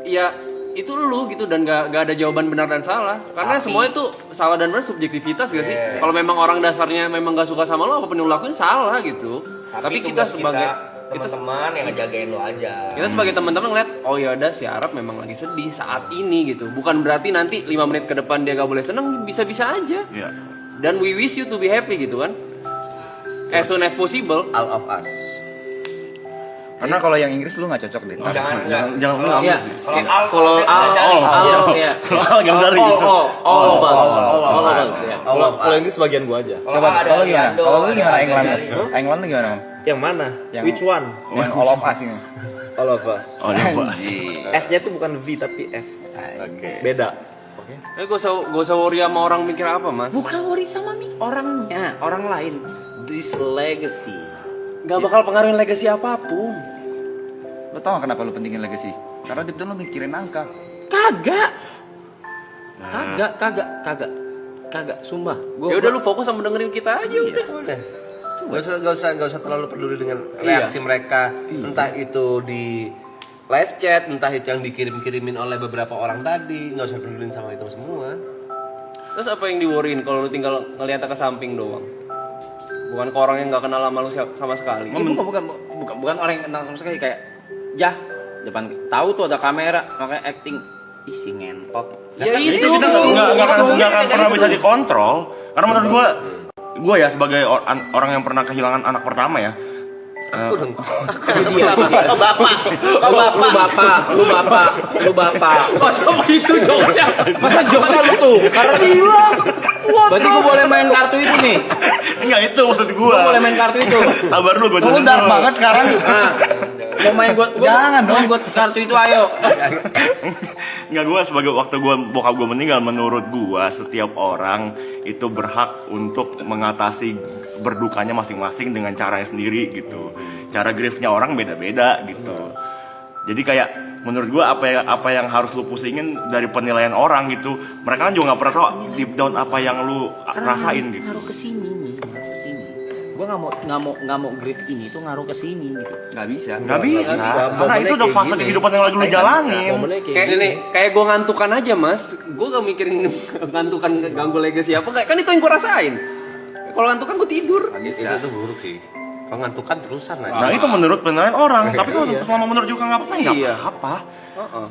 [SPEAKER 3] ya itu lu gitu, dan gak ada jawaban benar dan salah. Karena
[SPEAKER 7] Tapi-
[SPEAKER 3] semuanya tuh salah dan benar subjektivitas gak sih?
[SPEAKER 7] Yes.
[SPEAKER 3] Kalau memang orang dasarnya memang gak suka sama lu, apapun yang lu lakuin salah gitu. Tapi kita
[SPEAKER 7] tugas
[SPEAKER 3] sebagai
[SPEAKER 7] teman-teman yang ngejagain lu aja.
[SPEAKER 3] kita sebagai teman-teman ngeliat, oh ya udah si Arab memang lagi sedih saat ini gitu. Bukan berarti nanti 5 menit ke depan dia gak boleh seneng, bisa-bisa aja.
[SPEAKER 5] Iya.
[SPEAKER 3] Dan we wish you to be happy gitu kan. As soon as possible.
[SPEAKER 1] All of us.
[SPEAKER 6] Karena kalau yang Inggris lu nggak cocok deh.
[SPEAKER 7] Jangan
[SPEAKER 5] Jangan
[SPEAKER 7] kalau
[SPEAKER 5] lu
[SPEAKER 2] Iya.
[SPEAKER 7] kalau
[SPEAKER 3] Kalau
[SPEAKER 2] ya.
[SPEAKER 5] Kalau nggak dari itu.
[SPEAKER 2] All of us. All of us. ya.
[SPEAKER 1] All of us.
[SPEAKER 4] ini sebagian gua aja.
[SPEAKER 6] Coba kalau gimana? Kalau lu gimana England? England lu gimana? Bang?
[SPEAKER 4] Yang mana?
[SPEAKER 6] Yang-
[SPEAKER 4] Which one?
[SPEAKER 6] Yang all of us ini.
[SPEAKER 4] All of us.
[SPEAKER 5] Oh, ya,
[SPEAKER 4] F-nya tuh bukan V tapi F.
[SPEAKER 5] Oke.
[SPEAKER 4] Beda.
[SPEAKER 3] Gak usah worry sama orang mikir apa, Mas.
[SPEAKER 2] Bukan worry sama orangnya, orang lain. This legacy.
[SPEAKER 3] Gak bakal pengaruhin legacy apapun.
[SPEAKER 6] Lo tau gak kenapa lo pentingin legacy? Karena deep down lo mikirin angka.
[SPEAKER 2] Kagak, sumpah.
[SPEAKER 3] Ya udah lu fokus sama dengerin kita aja udah.
[SPEAKER 1] Udah. Gak usah terlalu peduli dengan reaksi mereka. Entah itu di live chat, entah itu yang dikirim-kirimin oleh beberapa orang tadi. Gak usah pedulin sama itu semua.
[SPEAKER 3] Terus apa yang di-worryin kalau lu tinggal ngeliatnya ke samping doang? Bukan ke orang yang gak kenal sama lu sama sekali.
[SPEAKER 2] Bukan orang yang kenal sama sekali, kayak depan tahu tuh ada kamera makanya acting si ngentot.
[SPEAKER 3] Ya itu
[SPEAKER 5] Kita nggak akan pernah bisa dikontrol. Karena menurut gue ya sebagai orang yang pernah kehilangan anak pertama ya.
[SPEAKER 1] Aku dong.
[SPEAKER 2] Lu bapak.
[SPEAKER 3] masa begitu jokesnya.
[SPEAKER 2] Masa jokesnya lu tuh? Karena hilang. Berarti gua boleh main kartu itu nih.
[SPEAKER 5] Enggak itu maksud gue.
[SPEAKER 2] Gua boleh main kartu itu.
[SPEAKER 5] Sabar lu gue.
[SPEAKER 6] Lo dark banget sekarang.
[SPEAKER 2] Nah, mau main gua
[SPEAKER 6] Jangan dong.
[SPEAKER 2] main gua kartu itu ayo.
[SPEAKER 5] Enggak, gue sebagai waktu bokap gue meninggal, menurut gue setiap orang itu berhak untuk mengatasi berdukanya masing-masing dengan caranya sendiri gitu. Cara griefnya orang beda-beda gitu. Jadi kayak menurut gue apa yang harus lu pusingin dari penilaian orang gitu. Mereka kan juga nggak pernah tahu deep down apa yang lu rasain gitu.
[SPEAKER 2] Ngaruh ke sini. Gua nggak mau grief ini tuh ngaruh ke sini gitu.
[SPEAKER 6] Nggak bisa.
[SPEAKER 5] Nggak bisa. Karena
[SPEAKER 4] Momennya
[SPEAKER 5] itu udah
[SPEAKER 4] kayak
[SPEAKER 5] fase
[SPEAKER 4] gini.
[SPEAKER 5] kehidupan yang lagi lu jalanin.
[SPEAKER 4] Momennya
[SPEAKER 3] Kayak
[SPEAKER 4] gini.
[SPEAKER 3] kayak gue ngantukan aja, Mas. Gue gak mikirin ngantukan ganggu legacy apa enggak. Kan itu yang gue rasain. Kalau ngantukan gue tidur.
[SPEAKER 1] Itu tuh buruk sih. Kalau ngantukan terusan aja.
[SPEAKER 5] Nah itu menurut penilaian orang. Tapi kalau selama menurut juga nggak apa-apa. Nggak
[SPEAKER 3] Iya.
[SPEAKER 5] apa-apa.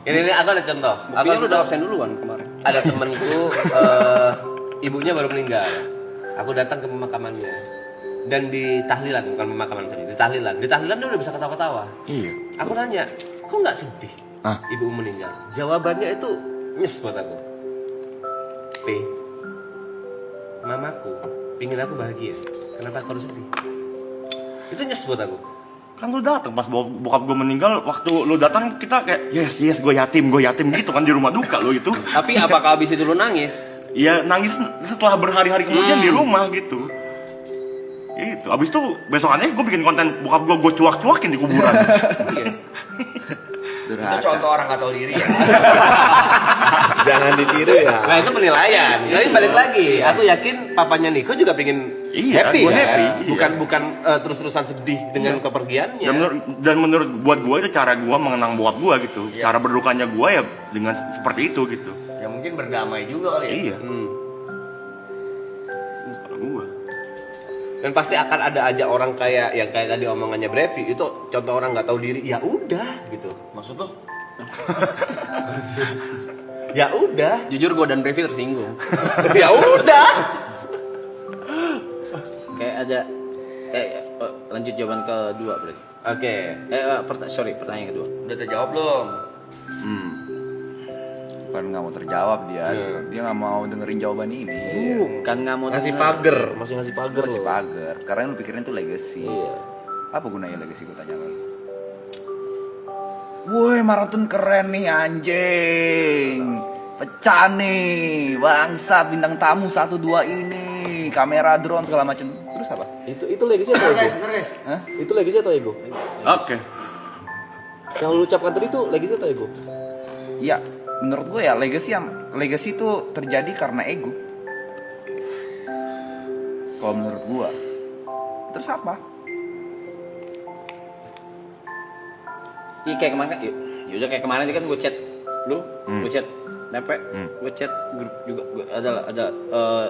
[SPEAKER 1] Ini aku ada contoh.
[SPEAKER 3] Buktinya lu udah absen duluan kemarin.
[SPEAKER 1] Ada temenku, ibunya baru meninggal. Aku datang ke pemakamannya. Dan di tahlilan, bukan pemakaman sorry, di tahlilan dia udah bisa ketawa-ketawa.
[SPEAKER 5] Iya.
[SPEAKER 1] Aku nanya, kok nggak sedih? Ibu meninggal. Jawabannya itu nyes buat aku. Mamaku pingin aku bahagia. Kenapa aku harus sedih? Itu nyes buat aku.
[SPEAKER 5] Kan lu datang pas bokap gue meninggal, waktu lu datang kita kayak yes gue yatim gitu kan di rumah duka lu itu.
[SPEAKER 3] Tapi apakah abis itu lu nangis?
[SPEAKER 5] Ya nangis setelah berhari-hari kemudian di rumah gitu. Itu abis itu besokannya gue bikin konten bokap gue cuak-cuakin di kuburan.
[SPEAKER 7] Itu contoh orang gak tahu diri ya.
[SPEAKER 4] Jangan ditiru ya.
[SPEAKER 1] Nah itu penilaian. Tapi balik lagi, aku yakin papanya Niko juga pengen
[SPEAKER 5] Iya,
[SPEAKER 1] happy
[SPEAKER 5] gua
[SPEAKER 1] kan?
[SPEAKER 5] happy,
[SPEAKER 1] Bukan terus-terusan sedih dengan kepergiannya.
[SPEAKER 5] Dan menurut buat gue itu cara gue mengenang bokap gue gitu. Cara berdukanya gue ya dengan seperti itu gitu.
[SPEAKER 7] Ya mungkin berdamai juga kali ya.
[SPEAKER 5] Iya. Cara gue.
[SPEAKER 1] Dan pasti akan ada aja orang kayak yang kayak tadi omongannya Brevi itu contoh orang nggak tahu diri. Ya udah gitu.
[SPEAKER 7] Maksud lo?
[SPEAKER 1] Ya udah.
[SPEAKER 3] Jujur gue dan Brevi tersinggung.
[SPEAKER 1] Ya udah.
[SPEAKER 2] Kayak ada lanjut jawaban kedua berarti.
[SPEAKER 1] Oke.
[SPEAKER 2] Pertanyaan kedua.
[SPEAKER 7] Udah terjawab belum?
[SPEAKER 6] Bukan nggak mau terjawab dia nggak mau dengerin jawaban ini.
[SPEAKER 2] Bukan nggak mau
[SPEAKER 4] Ngasih
[SPEAKER 2] denger.
[SPEAKER 4] pagar, masih ngasih pagar
[SPEAKER 6] Masih
[SPEAKER 4] loh.
[SPEAKER 6] pagar. Karena yang lu pikirin tuh legacy.
[SPEAKER 4] Iya.
[SPEAKER 6] Apa gunanya legacy gue tanya lo? Woi maraton keren nih anjing. Pecah nih, bangsat bintang tamu 1-2 ini, kamera drone segala macem. Terus apa?
[SPEAKER 4] Itu legacy atau ego?
[SPEAKER 6] Hah?
[SPEAKER 4] Itu legacy atau ego?
[SPEAKER 5] Oke.
[SPEAKER 4] Yang lu ucapkan tadi tuh legacy atau ego?
[SPEAKER 6] Iya, menurut gue ya legacy itu terjadi karena ego. Kalau menurut gue, terus apa?
[SPEAKER 2] Iya kayak kemarin kan, yaudah kayak kemarin kan gue chat lu, gue chat Nepe, gue chat grup juga, ada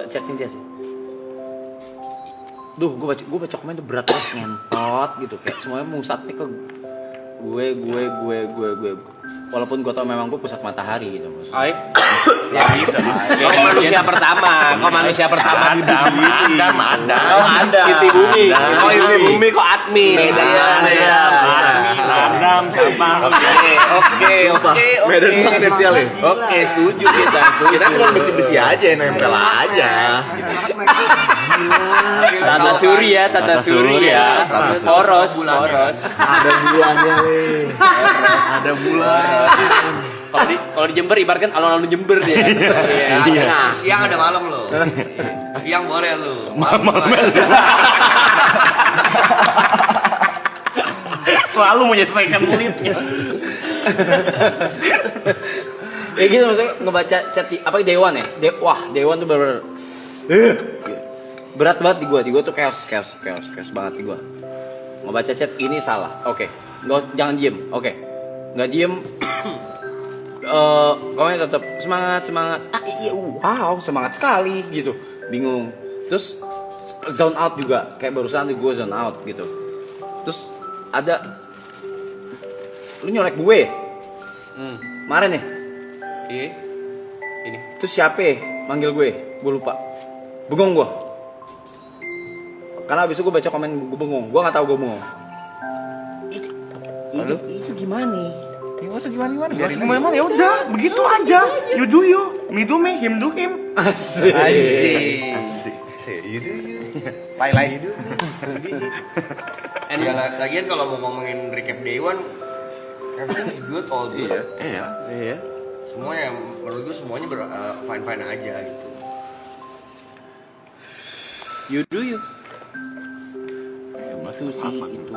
[SPEAKER 2] chat Cynthia sih. Duh, gue baca komen tuh berat banget ngentot gitu, kayak semuanya musatnya ke gue. Walaupun gue tau memang gue pusat matahari gitu maksudnya.
[SPEAKER 3] Aik.
[SPEAKER 1] Ya gitu. Kau manusia pertama di bumi ini.
[SPEAKER 5] Ada.
[SPEAKER 1] Kau ada. Inti bumi. Kau inti bumi kau admin. Beda.
[SPEAKER 5] Adam, siapa?
[SPEAKER 1] Oke.
[SPEAKER 2] Medan magnet ya, Le.
[SPEAKER 1] Oke, setuju kita, setuju.
[SPEAKER 2] Kita cuma besi-besi aja yang nempel aja.
[SPEAKER 3] Tata Suri ya, Tata Suri ya. Poros.
[SPEAKER 2] Ada bulannya, Le. Ada bulan.
[SPEAKER 3] Kalau di Jember ibaratkan alun-alun Jember dia. Iya.
[SPEAKER 7] Siang ada malam lo. Siang boleh lo. Malam boleh.
[SPEAKER 5] Selalu menyelesaikan kulitnya.
[SPEAKER 2] Ya gitu maksudnya ngebaca chat apa Dewan ya? Wah, Dewan tuh bener berat banget di gua tuh chaos banget di gua. Ngebaca chat ini salah. Oke. Jangan diem. Oke. Nggak diem. Kamu tetap semangat. Iya, wow, semangat sekali gitu. Bingung. Terus zone out juga. Kayak barusan gue zone out gitu. Terus ada lu nyolek gue. Kemarin ya?
[SPEAKER 3] Iya. Ini.
[SPEAKER 2] Terus siapa ya manggil gue? Gue lupa. Bengong gue. Karena abis itu gue baca komen gue bengong. Gue gak tahu gue bengong. Itu gimana?
[SPEAKER 6] Ya nggak usah gimana-gimana.
[SPEAKER 5] Biarin gimana ya udah, begitu aja. You do you, me do me, him do him.
[SPEAKER 2] Asik.
[SPEAKER 6] Lai-lai.
[SPEAKER 7] Ya, lagian kalau mau ngomongin recap Day One, everything is good, all good.
[SPEAKER 5] Iya.
[SPEAKER 7] Semuanya, menurut gue semuanya fine-fine aja gitu.
[SPEAKER 2] You do you.
[SPEAKER 5] Susi
[SPEAKER 2] itu.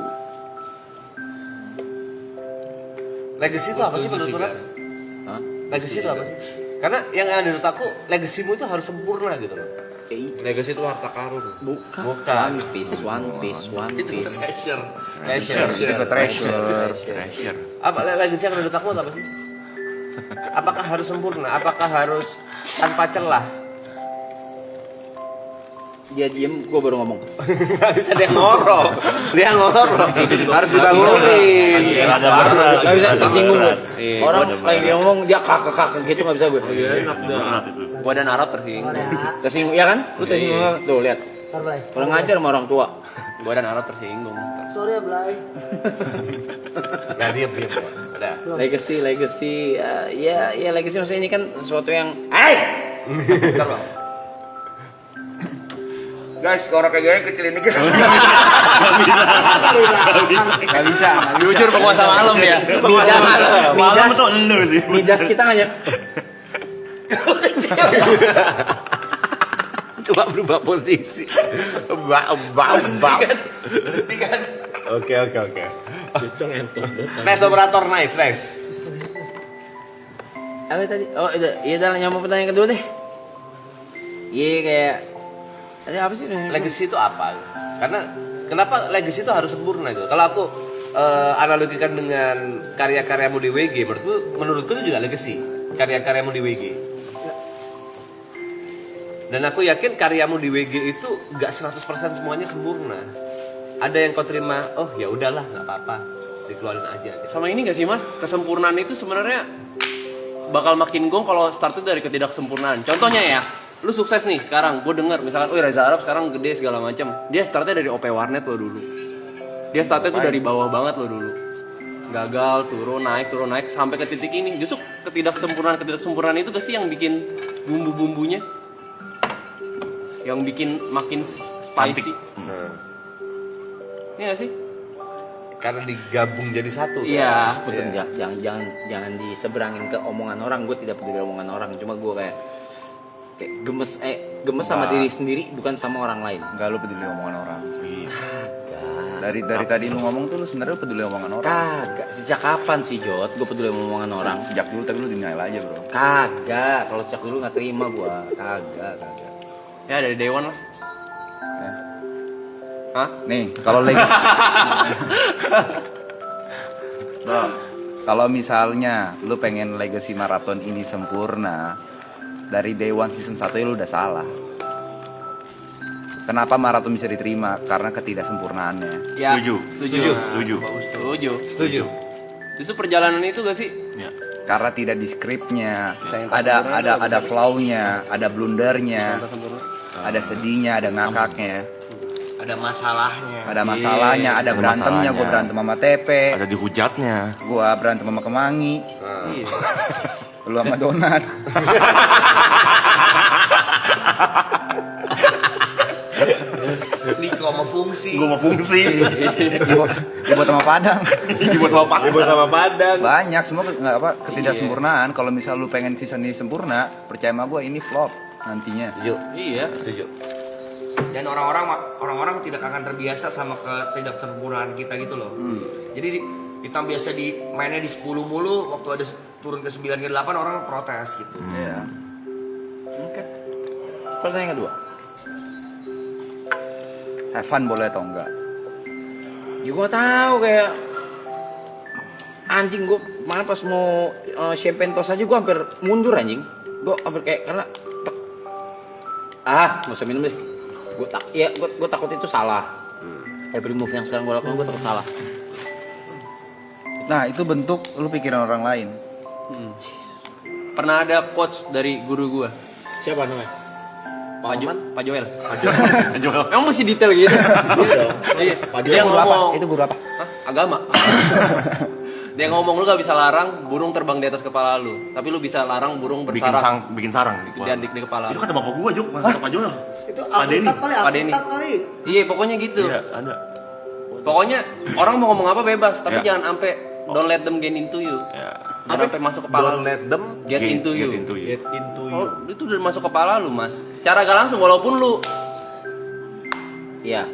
[SPEAKER 1] Legacy itu apa sih menurut lo?
[SPEAKER 2] Hah?
[SPEAKER 1] Legacy itu apa sih? Karena yang menurut aku legasimu itu harus sempurna gitu loh.
[SPEAKER 4] Legacy itu harta karun.
[SPEAKER 2] Bukan. One piece.
[SPEAKER 5] treasure.
[SPEAKER 1] Apa legacy yang menurut aku apa sih? Apakah harus sempurna? Apakah harus tanpa celah?
[SPEAKER 2] Dia diem, gue baru ngomong.
[SPEAKER 1] Gak bisa dia ngorok. Harus dibangunin.
[SPEAKER 2] Gak bisa tersinggung gue. Orang lagi ngomong dia kakak gitu gak bisa gue.
[SPEAKER 3] Gua dan Arab tersinggung.
[SPEAKER 2] Tersinggung, ya kan? Lu tersinggung, tuh lihat. Kurang ngajar sama orang tua.
[SPEAKER 3] Gua dan Arab tersinggung.
[SPEAKER 1] Gak diem. Udah.
[SPEAKER 2] Legacy, ya legacy maksudnya ini kan sesuatu yang.
[SPEAKER 7] Bentar bang. Guys, kalau kayak gini kecilin dikit.
[SPEAKER 3] Gak bisa. Jujur penguasa malam ya.
[SPEAKER 5] Malam tuh elu sih.
[SPEAKER 2] Midas kita hanya.
[SPEAKER 1] Cuma berubah posisi. Bam. Oke. Nice operator, nice.
[SPEAKER 2] Apa tadi? Oh, iya dah nyambung pertanyaan kedua deh. Iya kayak ada apa sih?
[SPEAKER 1] Legacy itu apa? Karena kenapa legacy itu harus sempurna gitu? Kalau aku analogikan dengan karya-karyamu di WG, menurutku itu juga legacy. Karya-karyamu di WG. Dan aku yakin karyamu di WG itu gak 100% semuanya sempurna. Ada yang kau terima, oh ya udahlah, nggak apa-apa, dikeluarin aja. Gitu.
[SPEAKER 3] Sama ini gak sih mas, kesempurnaan itu sebenarnya bakal makin gong kalau start itu dari ketidaksempurnaan. Contohnya ya, lu sukses nih sekarang, gue denger misalkan, oh Reza Arab sekarang gede segala macam. Dia startnya dari OP Warnet lo dulu. Dia startnya tuh dari bawah banget lo dulu. Gagal, turun naik sampai ke titik ini. Justru ketidaksempurnaan itu gak sih yang bikin bumbu-bumbunya, yang bikin makin spicy. Iya gak sih?
[SPEAKER 1] Karena digabung jadi satu.
[SPEAKER 3] Iya.
[SPEAKER 2] Jangan diseberangin ke omongan orang. Gue tidak peduli omongan orang. Cuma gue kayak gemes sama diri sendiri, bukan sama orang lain.
[SPEAKER 6] Enggak, lu peduli omongan orang. Dari tadi lu ngomong tuh lu sebenarnya peduli omongan orang.
[SPEAKER 2] Kagak. Sejak kapan sih Jot? Gue peduli omongan orang.
[SPEAKER 6] Sejak dulu tapi lu denial aja, Bro.
[SPEAKER 2] Kagak. Kalau sejak dulu nggak terima gue. Kagak.
[SPEAKER 3] Ya dari Day One lah.
[SPEAKER 6] Ya.
[SPEAKER 3] Hah?
[SPEAKER 6] Nih, kalau legacy. Bro, kalau misalnya lu pengen legacy maraton ini sempurna, dari Day One season 1 lu udah salah. Kenapa maraton bisa diterima? Karena ketidaksempurnaannya.
[SPEAKER 3] Ya.
[SPEAKER 1] Setuju.
[SPEAKER 3] Justru perjalanan itu gak sih?
[SPEAKER 5] Ya.
[SPEAKER 6] Karena tidak di skripnya,
[SPEAKER 3] Sayang
[SPEAKER 6] ada flow-nya, ada blundernya, ada sedihnya, ada ngakaknya.
[SPEAKER 7] Ada masalahnya.
[SPEAKER 6] Ada masalahnya, ada berantemnya, gue berantem sama Tepe,
[SPEAKER 5] Ada dihujatnya.
[SPEAKER 6] gue berantem sama Kemangi,
[SPEAKER 3] Iya.
[SPEAKER 6] lu sama Donat.
[SPEAKER 1] Niko sama fungsi.
[SPEAKER 5] Gue mau fungsi.
[SPEAKER 6] Dibuat sama Padang.
[SPEAKER 5] Dibuat bapak.
[SPEAKER 1] Dibuat sama Padang.
[SPEAKER 6] Banyak semua nggak apa ketidaksempurnaan. Kalau misal lu pengen season ini sempurna, percaya sama gue ini flop nantinya.
[SPEAKER 1] Setuju.
[SPEAKER 3] Iya.
[SPEAKER 1] Setuju.
[SPEAKER 7] Dan orang-orang tidak akan terbiasa sama ketidaksempurnaan kita gitu loh. Jadi kita biasa mainnya di 10 mulu, waktu ada turun ke 9 ke 8 orang protes gitu.
[SPEAKER 6] Iya. Oke. Pertanyaan kedua. Have fun boleh atau enggak?
[SPEAKER 2] Ya gue tahu kayak anjing gue mana pas mau champagne toast aja gue hampir mundur anjing. Gue hampir kayak karena nggak usah minum deh. Gue takut itu salah. Every move yang sekarang gue lakukan gue takut salah.
[SPEAKER 6] Nah itu bentuk lu pikiran orang lain.
[SPEAKER 3] Pernah ada quotes dari guru gua.
[SPEAKER 2] Siapa namanya?
[SPEAKER 3] Pak Joel.
[SPEAKER 5] Joel.
[SPEAKER 3] Emang masih detail gitu? Iya. Dia
[SPEAKER 6] Guru apa?
[SPEAKER 3] ngomong
[SPEAKER 6] Itu guru apa?
[SPEAKER 3] Hah? Agama. Dia ngomong lu gak bisa larang burung terbang di atas kepala lu, tapi lu bisa larang burung bersarang
[SPEAKER 5] Bikin sarang di
[SPEAKER 3] di kepala
[SPEAKER 5] Itu
[SPEAKER 3] lu.
[SPEAKER 5] kata bapak gua, Jok, kata Pak Joel.
[SPEAKER 1] Itu
[SPEAKER 5] Pak Denny.
[SPEAKER 3] Pak Denny. Iya, pokoknya gitu.
[SPEAKER 5] Iya, ada.
[SPEAKER 3] Pokoknya orang mau ngomong apa bebas, tapi
[SPEAKER 5] Ya.
[SPEAKER 3] jangan sampai don't let them get into you.
[SPEAKER 5] Ya.
[SPEAKER 3] Jangan sampai masuk kepala
[SPEAKER 1] Don't
[SPEAKER 3] lu.
[SPEAKER 1] let them
[SPEAKER 3] Get into you.
[SPEAKER 5] Get into you.
[SPEAKER 1] get into you.
[SPEAKER 3] Oh, itu udah masuk kepala lu, Mas. Secara gak langsung walaupun lu
[SPEAKER 2] Iya.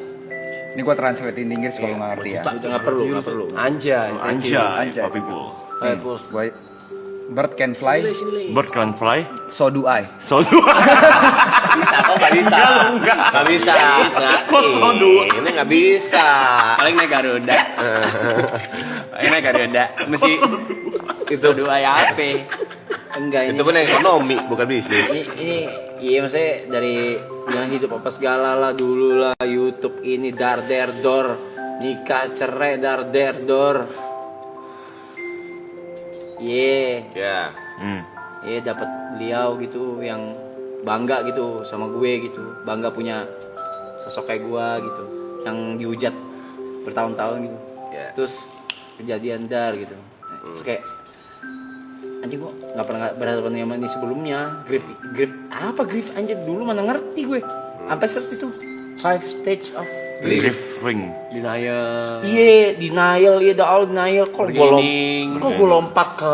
[SPEAKER 6] Ini gua translatein di Inggris kalau nggak ngerti ya.
[SPEAKER 2] Udah nggak perlu.
[SPEAKER 3] anjay.
[SPEAKER 5] Anjay, Pak People.
[SPEAKER 6] Gua bird can fly,
[SPEAKER 5] Bird can fly.
[SPEAKER 6] so do I.
[SPEAKER 5] So
[SPEAKER 1] Bisa kok nggak bisa. Nggak bisa. Ini nggak bisa.
[SPEAKER 3] Paling naik Garuda. Paling naik Garuda. Mesti itu dua ya apa?
[SPEAKER 2] Enggak ini.
[SPEAKER 1] Itu pun ekonomi bukan bisnis.
[SPEAKER 2] Ini iya maksudnya dari yang hidup apa segala lah dulu lah YouTube ini dar der dor nikah cerai dar der dor.
[SPEAKER 1] Ya.
[SPEAKER 2] Dapat beliau gitu yang bangga gitu sama gue gitu, bangga punya sosok kayak gue gitu yang dihujat bertahun-tahun gitu.
[SPEAKER 1] Ya.
[SPEAKER 2] Terus kejadian dar gitu. Terus kayak anjing gue nggak pernah berhadapan dengan ini sebelumnya. Grief apa grief anjir dulu mana ngerti gue. Sampai search itu 5 stage of
[SPEAKER 5] Drifting.
[SPEAKER 3] Denial.
[SPEAKER 2] Iya, denial, iya, the all denial.
[SPEAKER 3] Bargaining.
[SPEAKER 2] Kok gue lompat ke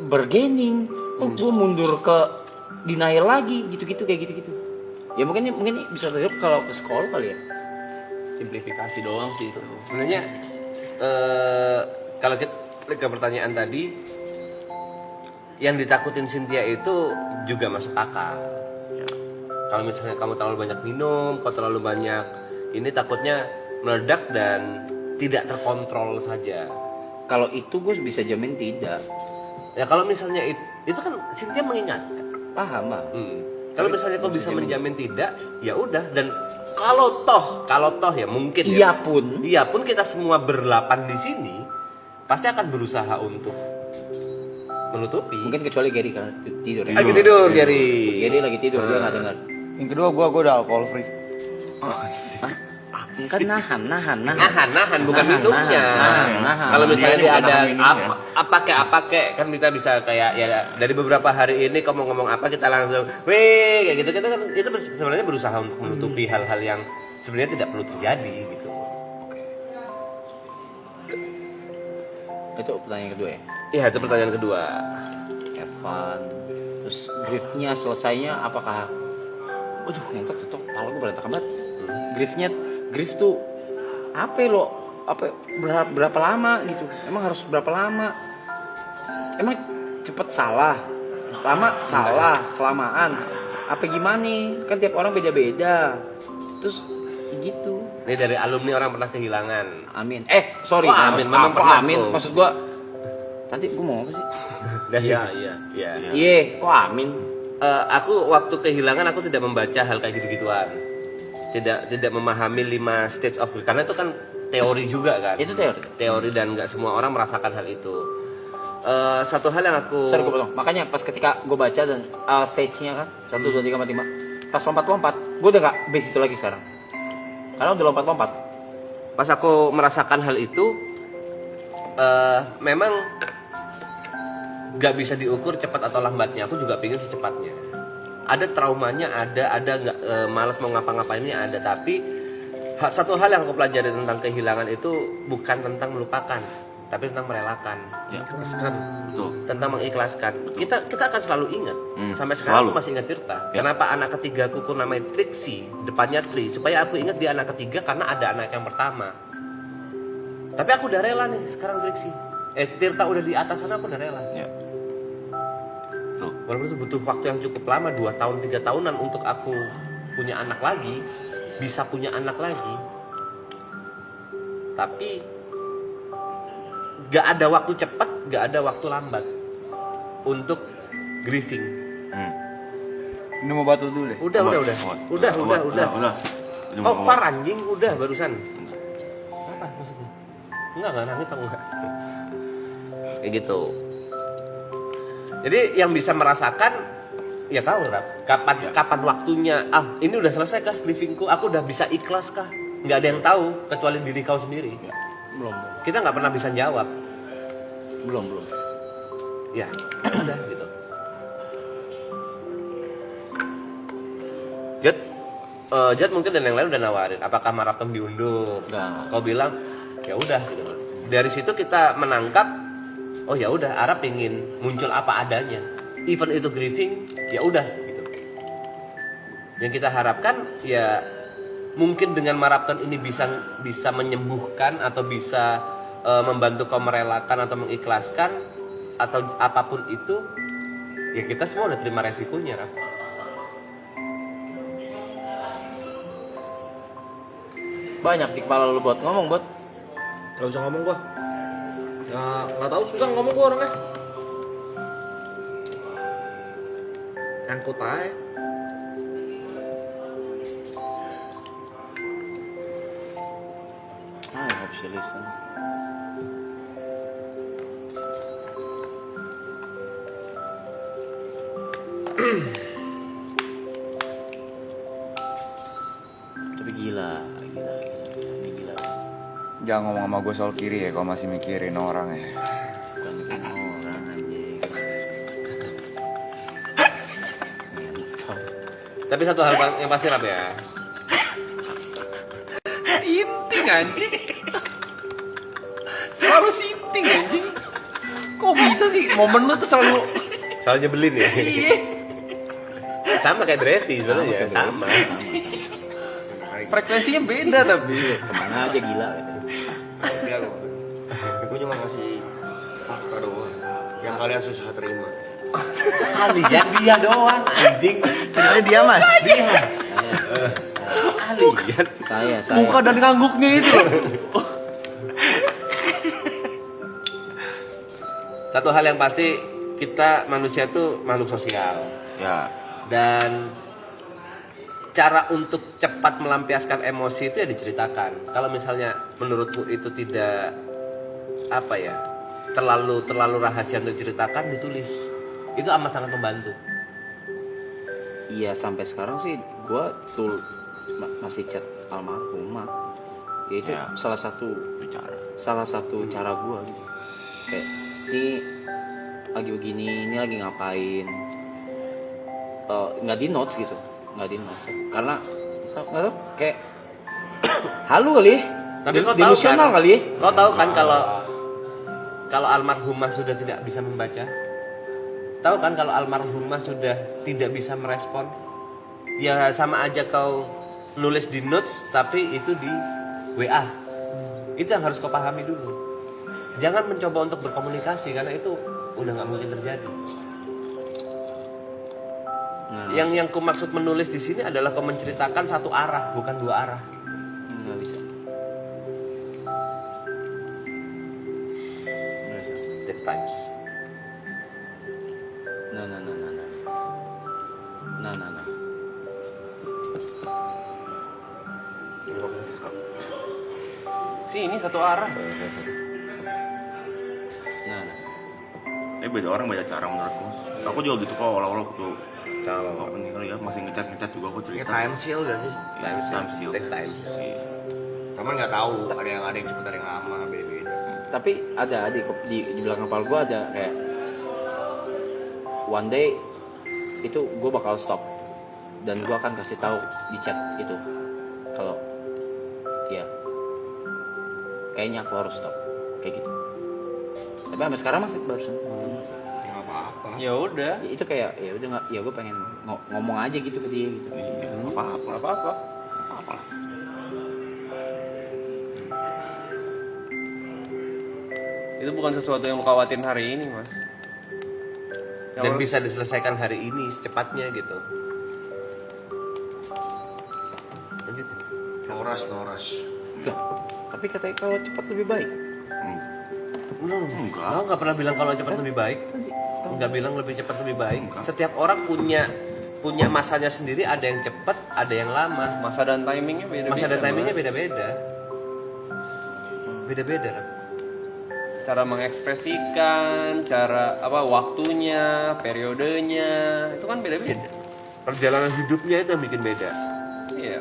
[SPEAKER 2] bargaining? Kok gue mundur ke denial lagi? Gitu-gitu kayak gitu-gitu. Ya mungkin bisa terjadi kalau ke sekolah kali ya.
[SPEAKER 3] Simplifikasi doang sih itu.
[SPEAKER 1] Sebenarnya kalau kita ke pertanyaan tadi, yang ditakutin Cynthia itu juga masuk akal. Ya. Kalau misalnya kamu terlalu banyak minum, kau terlalu banyak ini takutnya meledak dan tidak terkontrol saja.
[SPEAKER 2] Kalau itu gue bisa jamin tidak.
[SPEAKER 1] Ya kalau misalnya itu kan Cynthia mengingatkan.
[SPEAKER 2] Paham lah.
[SPEAKER 1] Kalau misalnya kau bisa menjamin tidak, ya udah. Dan kalau toh ya mungkin.
[SPEAKER 2] Iya
[SPEAKER 1] pun kita semua berlapan di sini pasti akan berusaha untuk menutupi.
[SPEAKER 2] Mungkin kecuali Gary karena tidur.
[SPEAKER 1] Lagi tidur, Gary.
[SPEAKER 2] Gary lagi tidur dia nggak dengar.
[SPEAKER 6] Yang kedua gua udah alcohol free.
[SPEAKER 2] Kan nahan.
[SPEAKER 1] Nahan bukan minumnya.
[SPEAKER 2] Nahan.
[SPEAKER 1] Kalau misalnya
[SPEAKER 5] Dia
[SPEAKER 1] dia ada
[SPEAKER 5] nahan minumnya.
[SPEAKER 1] apa kek kan kita bisa kayak ya dari beberapa hari ini kamu ngomong apa kita langsung weh kayak gitu kita kan itu sebenarnya berusaha untuk menutupi hal-hal yang sebenarnya tidak perlu terjadi gitu.
[SPEAKER 2] Itu pertanyaan kedua ya.
[SPEAKER 1] Iya itu pertanyaan kedua.
[SPEAKER 2] Have fun. Terus griefnya selesainya apakah? Waduh, ngentot tutup. Kalau gue berantakan banget. Grief tuh apa lo? Berapa lama gitu? Emang harus berapa lama? Emang cepet salah, lama salah, kelamaan. Apa gimana nih? Kan tiap orang beda-beda. Terus gitu.
[SPEAKER 1] Ini dari alumni orang pernah kehilangan.
[SPEAKER 2] Amin. Sorry.
[SPEAKER 1] Oh, amin. Memang
[SPEAKER 2] Apa
[SPEAKER 1] pernah
[SPEAKER 2] amin?
[SPEAKER 1] tuh.
[SPEAKER 2] Maksud gua tadi gua mau apa sih?
[SPEAKER 1] Iya.
[SPEAKER 2] Iya, kok amin?
[SPEAKER 1] Aku waktu kehilangan aku tidak membaca hal kayak gitu-gituan. Tidak memahami 5 stage of grief karena itu kan teori juga kan.
[SPEAKER 2] Itu teori.
[SPEAKER 1] Teori dan nggak semua orang merasakan hal itu. Satu hal yang aku
[SPEAKER 2] Sorry gue potong. Makanya pas ketika gue baca dan stage-nya kan 1, 2, 3, 4, 5 pas lompat-lompat gue udah gak base itu lagi sekarang. Karena udah lompat-lompat.
[SPEAKER 1] Pas aku merasakan hal itu, memang gak bisa diukur cepat atau lambatnya. Aku juga pengen secepatnya. Ada traumanya, ada nggak malas mau ngapa-ngapainnya ada. Tapi satu hal yang aku pelajari tentang kehilangan itu bukan tentang melupakan, tapi tentang merelakan,
[SPEAKER 5] Betul.
[SPEAKER 1] tentang mengikhlaskan. Kita akan selalu ingat. Sampai sekarang
[SPEAKER 5] selalu.
[SPEAKER 1] aku masih ingat Tirta.
[SPEAKER 5] Ya.
[SPEAKER 1] Kenapa anak ketiga aku namanya Trixie, depannya Tri, supaya aku ingat dia anak ketiga karena ada anak yang pertama. Tapi aku udah rela nih sekarang Trixie. Tirta udah di atas sana, aku udah rela.
[SPEAKER 5] Ya. Tuh.
[SPEAKER 1] Walaupun itu butuh waktu yang cukup lama, 2 tahun 3 tahunan untuk aku punya anak lagi, bisa punya anak lagi. Tapi gak ada waktu cepat, gak ada waktu lambat untuk grieving.
[SPEAKER 6] Ini mau batu dulu deh.
[SPEAKER 1] Udah. Oh, far anjing, udah barusan. Apa maksudnya? Enggak nangis aku enggak. Kayak gitu. Jadi yang bisa merasakan ya kau, Rap. Kapan waktunya? Ini udah selesai kah briefingku? Aku udah bisa ikhlas kah? Nggak ada yang tahu kecuali diri kau sendiri.
[SPEAKER 2] Belum.
[SPEAKER 1] Kita nggak pernah bisa jawab.
[SPEAKER 2] Belum.
[SPEAKER 1] Ya udah gitu. Jet mungkin dan yang lain udah nawarin. Apakah maraton diundur?
[SPEAKER 2] Nah.
[SPEAKER 1] Kau bilang ya udah gitu. Dari situ kita menangkap, oh ya udah, Arab pengen muncul apa adanya. Even itu grieving, ya udah gitu. Yang kita harapkan ya mungkin dengan maraton ini bisa menyembuhkan atau bisa membantu kau merelakan atau mengikhlaskan atau apapun itu, ya kita semua udah terima resikonya, Rap.
[SPEAKER 2] Banyak di kepala lu buat ngomong, Bot.
[SPEAKER 4] Gak usah ngomong gua. Nggak tahu, susah ngomong gua orangnya. Angkut aja.
[SPEAKER 2] I hope she listen. Tapi gila. Ini gila.
[SPEAKER 6] Jangan ngomong sama gue soal kiri ya, kalau masih mikirin orang ya.
[SPEAKER 2] Bukan bikin orang anjing.
[SPEAKER 1] Tapi satu hal yang pasti, Rap, ya.
[SPEAKER 3] Sinting anjing. Selalu sinting anjing. Kok bisa sih momen lu tuh selalu
[SPEAKER 1] Selalu nyebelin ya.
[SPEAKER 3] iya.
[SPEAKER 1] Sama kayak Brevi sebenarnya, sama.
[SPEAKER 3] Frekuensinya beda tapi.
[SPEAKER 2] Kemana aja gila gitu.
[SPEAKER 7] Biar lo. Gue cuma ngasih fakta doang yang kalian susah terima.
[SPEAKER 1] Kalian dia doang anjing.
[SPEAKER 2] Sebenarnya dia, Mas.
[SPEAKER 1] Dia. Kalian.
[SPEAKER 2] Saya.
[SPEAKER 3] Muka dan ngangguknya itu.
[SPEAKER 1] Satu hal yang pasti, kita manusia tuh makhluk sosial.
[SPEAKER 5] Ya.
[SPEAKER 1] Dan cara untuk cepat melampiaskan emosi itu ya diceritakan. Kalau misalnya menurutmu itu tidak apa ya, terlalu rahasia untuk diceritakan, ditulis. Itu amat sangat membantu.
[SPEAKER 2] Iya, sampai sekarang sih gua tuh masih chat almarhumah. Ya itu
[SPEAKER 5] Ya.
[SPEAKER 2] salah satu cara gua gitu. Kayak ini lagi begini, ini lagi ngapain. Nggak di notes gitu, karena nggak tahu kayak halu kali,
[SPEAKER 1] Tapi kau tahu
[SPEAKER 2] delusional
[SPEAKER 1] kan,
[SPEAKER 2] kali.
[SPEAKER 1] kau tahu kan kalau almarhumah sudah tidak bisa membaca, tahu kan kalau almarhumah sudah tidak bisa merespon, ya sama aja kau nulis di notes tapi itu di WA. Itu yang harus kau pahami dulu. Jangan mencoba untuk berkomunikasi karena itu udah nggak mungkin terjadi.
[SPEAKER 2] Nah,
[SPEAKER 1] Yang ku maksud menulis di sini adalah kau menceritakan satu arah, bukan 2 arah.
[SPEAKER 2] nggak bisa.
[SPEAKER 1] Takes times.
[SPEAKER 2] Nah.
[SPEAKER 3] Si ini satu arah.
[SPEAKER 2] Nah.
[SPEAKER 5] Tapi beda orang beda cara menurutku. Aku juga gitu kok awal-awal waktu
[SPEAKER 1] Sama.
[SPEAKER 5] meninggal ya masih ngecat juga aku
[SPEAKER 7] Ya
[SPEAKER 5] cerita.
[SPEAKER 7] time seal gak sih?
[SPEAKER 1] Time seal.
[SPEAKER 5] Time seal.
[SPEAKER 1] Take times.
[SPEAKER 5] Iya.
[SPEAKER 7] Cuman nggak tahu, ada yang cepet, ada yang lama, beda-beda.
[SPEAKER 2] Tapi ada di belakang kepala gue ada kayak one day itu gue bakal stop dan gue akan kasih tahu di chat itu kalau ya kayaknya aku harus stop kayak gitu. Tapi sampai sekarang masih barusan.
[SPEAKER 7] Ya nggak apa-apa.
[SPEAKER 3] Ya udah.
[SPEAKER 2] Ya, itu kayak ya udah nggak, ya gue pengen ngomong aja gitu ke dia gitu.
[SPEAKER 3] Apa-apa. Itu bukan sesuatu yang lo khawatirin hari ini, Mas. Yang
[SPEAKER 1] Dan
[SPEAKER 3] harus-
[SPEAKER 1] bisa diselesaikan hari ini secepatnya gitu. Gitu.
[SPEAKER 7] Noras.
[SPEAKER 2] Lah, tapi katanya kalau cepat lebih baik.
[SPEAKER 1] Enggak. Nggak pernah bilang kalau cepat lebih baik. Enggak bilang lebih cepat lebih baik. Setiap orang punya masanya sendiri, ada yang cepat, ada yang lama.
[SPEAKER 3] masa dan timingnya beda-beda.
[SPEAKER 1] Masa dan timingnya
[SPEAKER 3] Mas.
[SPEAKER 1] beda-beda. Beda-beda. Ram.
[SPEAKER 3] Cara mengekspresikan, cara waktunya, periodenya, itu kan beda-beda.
[SPEAKER 1] Perjalanan hidupnya itu yang bikin beda.
[SPEAKER 3] Iya.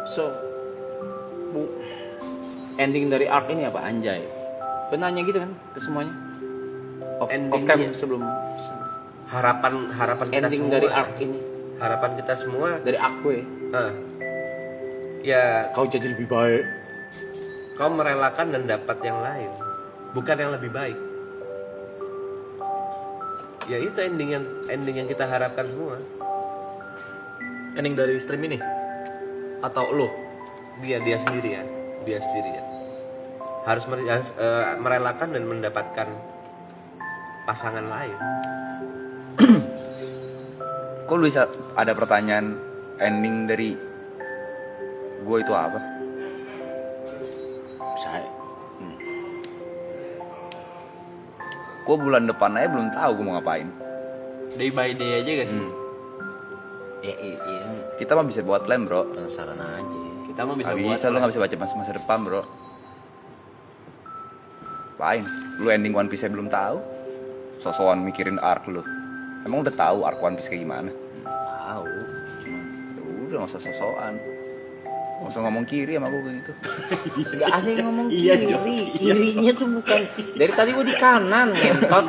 [SPEAKER 2] So, ending dari arc ini apa anjay? Penanya gitu kan ke semuanya. Off cam
[SPEAKER 1] Endingnya.
[SPEAKER 2] sebelum
[SPEAKER 1] Harapan kita
[SPEAKER 2] ending
[SPEAKER 1] semua.
[SPEAKER 2] dari arc ini
[SPEAKER 1] Harapan kita semua.
[SPEAKER 2] dari aku ya.
[SPEAKER 1] Ya,
[SPEAKER 2] Kau jadi lebih baik.
[SPEAKER 1] kau merelakan dan dapat yang lain, bukan yang lebih baik. Ya itu ending yang kita harapkan semua.
[SPEAKER 4] Ending dari stream ini atau lo?
[SPEAKER 1] Dia sendiri ya, harus merelakan dan mendapatkan pasangan lain.
[SPEAKER 6] Kok lu bisa ada pertanyaan ending dari gue itu apa?
[SPEAKER 2] Saya
[SPEAKER 6] Gue bulan depan aja belum tahu gue mau ngapain.
[SPEAKER 3] Day by day aja gak sih?
[SPEAKER 2] ya
[SPEAKER 6] Kita mah bisa buat plan bro.
[SPEAKER 2] penasaran aja.
[SPEAKER 3] Kita mah bisa
[SPEAKER 6] Gak
[SPEAKER 3] buat.
[SPEAKER 6] bisa, lu gak bisa baca masa depan bro. Lain, lu ending One Piece belum tahu. Sosokan mikirin arc lu. Emang udah tahu arc One Piece kayak gimana?
[SPEAKER 2] Tahu.
[SPEAKER 6] Ya udah gak usah sosokan. Gak usah ngomong kiri sama gue kayak gitu.
[SPEAKER 2] Gak ada yang ngomong kiri. Kirinya tuh bukan. Dari tadi gue di kanan, ngentot.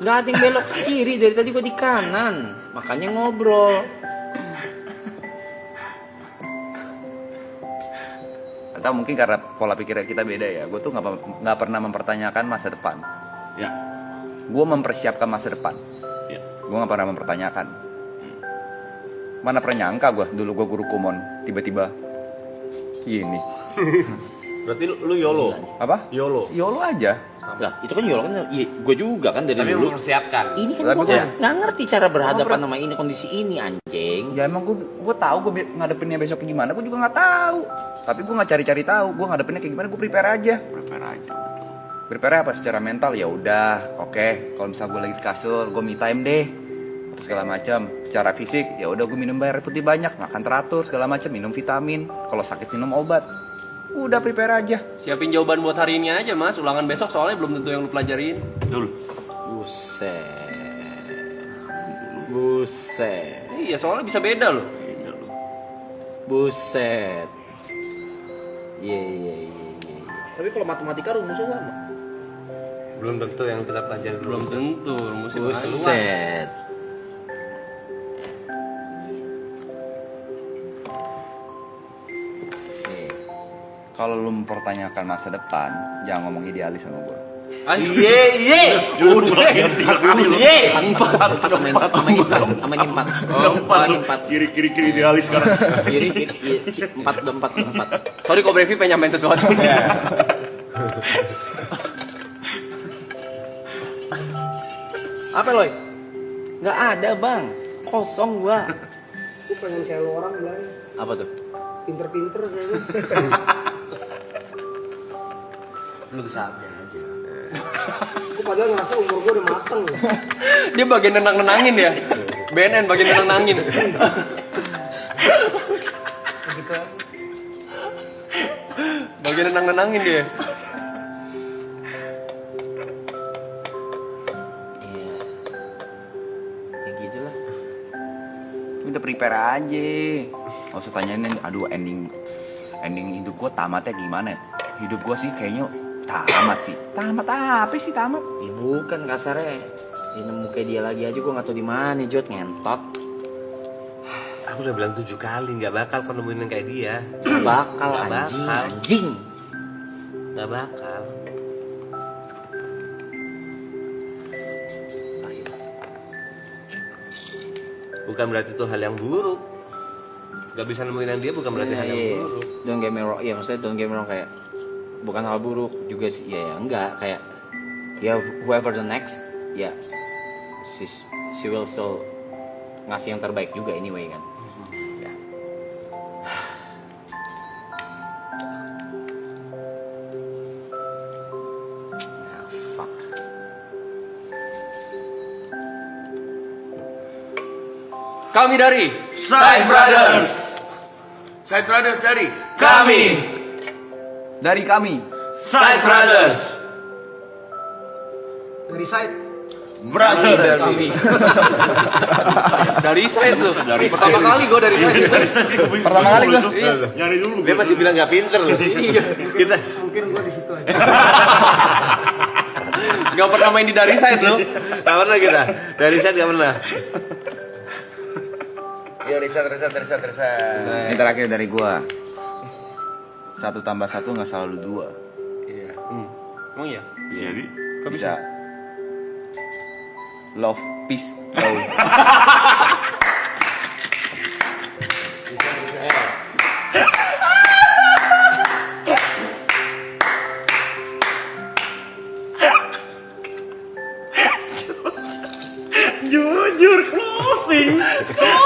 [SPEAKER 2] Gak ada yang belok ke kiri. Dari tadi gue di kanan. Makanya ngobrol.
[SPEAKER 6] Atau mungkin karena pola pikir kita beda ya. Gue tuh nggak pernah mempertanyakan masa depan.
[SPEAKER 5] Ya.
[SPEAKER 6] Gue mempersiapkan masa depan.
[SPEAKER 5] Ya.
[SPEAKER 6] Gue nggak pernah mempertanyakan. Mana pernah nyangka gue dulu gue guru kumon tiba-tiba gini.
[SPEAKER 4] Berarti lu YOLO.
[SPEAKER 6] Apa?
[SPEAKER 4] YOLO.
[SPEAKER 6] YOLO aja.
[SPEAKER 2] Lah itu kan Yolo kan. Gue juga kan dari
[SPEAKER 1] Tapi
[SPEAKER 2] dulu.
[SPEAKER 1] mempersiapkan.
[SPEAKER 2] Ini kan
[SPEAKER 6] Tapi
[SPEAKER 2] gue nggak ngerti cara berhadapan sama ini kondisi ini anjing.
[SPEAKER 6] Ya emang gue tahu gue ngadepinnya besok kayak gimana. Gue juga nggak tahu. Tapi gue nggak cari-cari tahu. Gue ngadepinnya kayak gimana. Gue prepare aja.
[SPEAKER 5] Prepare aja betul.
[SPEAKER 6] Prepare apa secara mental ya udah. Oke. Kalau misalnya gue lagi di kasur, gue me time deh. Atau segala macam. Secara fisik ya udah gue minum air putih banyak, makan teratur segala macam, minum vitamin. Kalau sakit minum obat. Udah prepare aja.
[SPEAKER 3] Siapin jawaban buat hari ini aja, Mas. Ulangan besok soalnya belum tentu yang lu pelajarin.
[SPEAKER 5] Betul.
[SPEAKER 2] Buset.
[SPEAKER 3] Iya, soalnya bisa beda loh.
[SPEAKER 2] Buset. Iya.
[SPEAKER 4] Tapi kalau matematika rumusnya sama.
[SPEAKER 1] Belum tentu yang kita pelajari
[SPEAKER 3] Belum tentu rumusnya banyak.
[SPEAKER 2] Buset.
[SPEAKER 6] Kalau lu mempertanyakan masa depan, jangan ngomong idealis sama gue.
[SPEAKER 1] Iya.
[SPEAKER 2] Namanya empat.
[SPEAKER 5] Kiri idealis sekarang.
[SPEAKER 2] Kiri, empat.
[SPEAKER 3] Sorry kok Brevi pengen nyampein sesuatu.
[SPEAKER 2] Apa Loy? Nggak ada bang, kosong gua.
[SPEAKER 8] Aku pengen kayak lo orang bilang
[SPEAKER 2] Apa tuh?
[SPEAKER 8] pinter-pinter kayak lu.
[SPEAKER 7] Lu bisa aja.
[SPEAKER 8] Aku padahal ngerasa umur gue udah mateng.
[SPEAKER 3] Dia bagian nenang-nenangin ya. BNN bagian nenang-nenangin.
[SPEAKER 8] Gitu aja.
[SPEAKER 3] Bagian nenang-nenangin dia.
[SPEAKER 2] Iya. Ya gitulah.
[SPEAKER 6] Udah prepare aja. Gak usah tanyain, aduh ending hidup gue tamatnya gimana. Hidup gue sih kayaknya tamat sih. Tamat apa sih tamat?
[SPEAKER 2] Ya bukan kasarnya. Dia nemu kayak dia lagi aja gue gak tau di mana Jod, ngentot.
[SPEAKER 1] Aku udah bilang 7 kali nggak bakal kau nemuin yang kayak dia.
[SPEAKER 2] Gak bakal
[SPEAKER 1] Nggak
[SPEAKER 2] anjing,
[SPEAKER 1] bakal.
[SPEAKER 2] anjing.
[SPEAKER 1] Nggak bakal. Bukan berarti itu hal yang buruk. Gak bisa nemuin yang dia bukan berarti hal yang buruk.
[SPEAKER 2] Don't get me wrong, ya maksudnya don't get me wrong kayak bukan hal buruk juga sih, ya enggak kayak ya whoever the next, ya she will still ngasih yang terbaik juga anyway kan. Ya. Ah, fuck.
[SPEAKER 3] Kami dari
[SPEAKER 1] Side Brothers.
[SPEAKER 7] Side Brothers dari
[SPEAKER 1] Kami
[SPEAKER 6] Dari kami.
[SPEAKER 1] Side Brothers.
[SPEAKER 8] Dari side.
[SPEAKER 1] Brothers.
[SPEAKER 3] dari side lu. Pertama kali gue dari side.
[SPEAKER 6] Pertama kali gue.
[SPEAKER 5] Nyari dulu.
[SPEAKER 1] Dia masih bilang nggak pinter loh. Kita
[SPEAKER 8] Mungkin gua di situ aja.
[SPEAKER 3] Gak pernah main di dari side lu.
[SPEAKER 1] nggak pernah kita. Dari side nggak pernah.
[SPEAKER 7] Yo riset.
[SPEAKER 6] Ini terakhir dari gua. 1 tambah 1 nggak selalu 2.
[SPEAKER 3] Iya. Emang iya?
[SPEAKER 5] Jadi
[SPEAKER 6] Bisa. Love, peace, love.
[SPEAKER 5] jujur closing.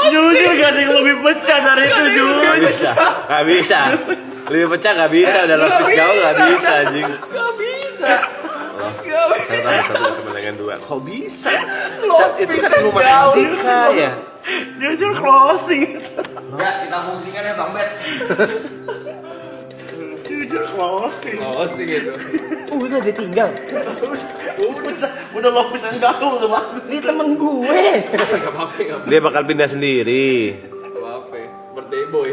[SPEAKER 5] Jujur gak ada yang lebih pecah dari itu jujur.
[SPEAKER 1] Nggak bisa. Lebih pecah nggak bisa. Udah lapis gaul nggak bisa anjing. Satu sama dengan 2. Kok bisa? Cat itu kan rumah Antika ya.
[SPEAKER 5] Jujur closing.
[SPEAKER 7] Ya kita fungsikan ya Bang Bet.
[SPEAKER 5] Jujur closing.
[SPEAKER 1] Oh sih gitu.
[SPEAKER 2] Udah ditinggal.
[SPEAKER 5] Udah lopis dan gaul udah bagus.
[SPEAKER 2] Ini temen gue.
[SPEAKER 1] Dia bakal pindah sendiri.
[SPEAKER 3] Apa? Birthday boy.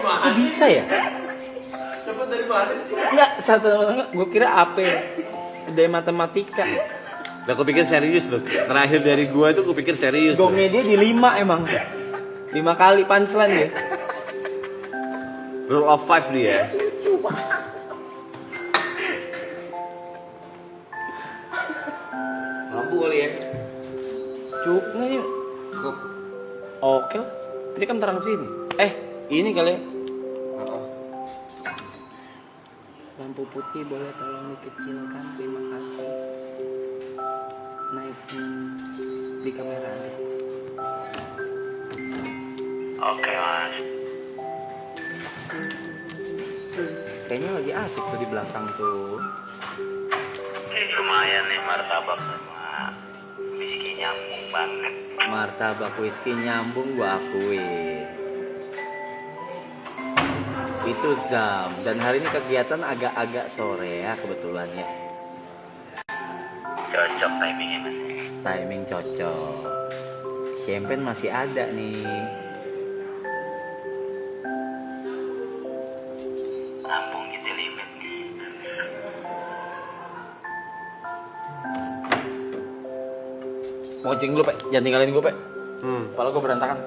[SPEAKER 2] Kok bisa ya?
[SPEAKER 3] Dapat dari mana sih?
[SPEAKER 2] Enggak, satu gue kira AP dari matematika.
[SPEAKER 1] Nah, aku pikir serius loh. Terakhir dari gua itu aku pikir serius. Loh.
[SPEAKER 2] Gongnya dia di 5 emang. 5 kali punchline dia.
[SPEAKER 1] Rule of 5 dia.
[SPEAKER 7] Lampu kali ya.
[SPEAKER 2] Cuk, nih. Oke lah. Ini kan terang sini. Ini kali ya. Lampu putih boleh tolong dikecilkan, terima kasih. Naikin di kamera aja.
[SPEAKER 5] Oke mas.
[SPEAKER 2] Kayaknya lagi asik tuh di belakang tuh.
[SPEAKER 5] Lumayan nih martabak sama whisky nyambung banget.
[SPEAKER 2] Martabak whisky nyambung gua akuin. Itu Zam, dan hari ini kegiatan agak-agak sore ya kebetulan ya.
[SPEAKER 5] Cocok timingnya mas.
[SPEAKER 2] Timing cocok. Champagne masih ada nih.
[SPEAKER 5] Lambung gitu limit.
[SPEAKER 2] Mau kencing dulu, Pak. Jangan tinggalin gue, Pak. Kepala gue berantakan.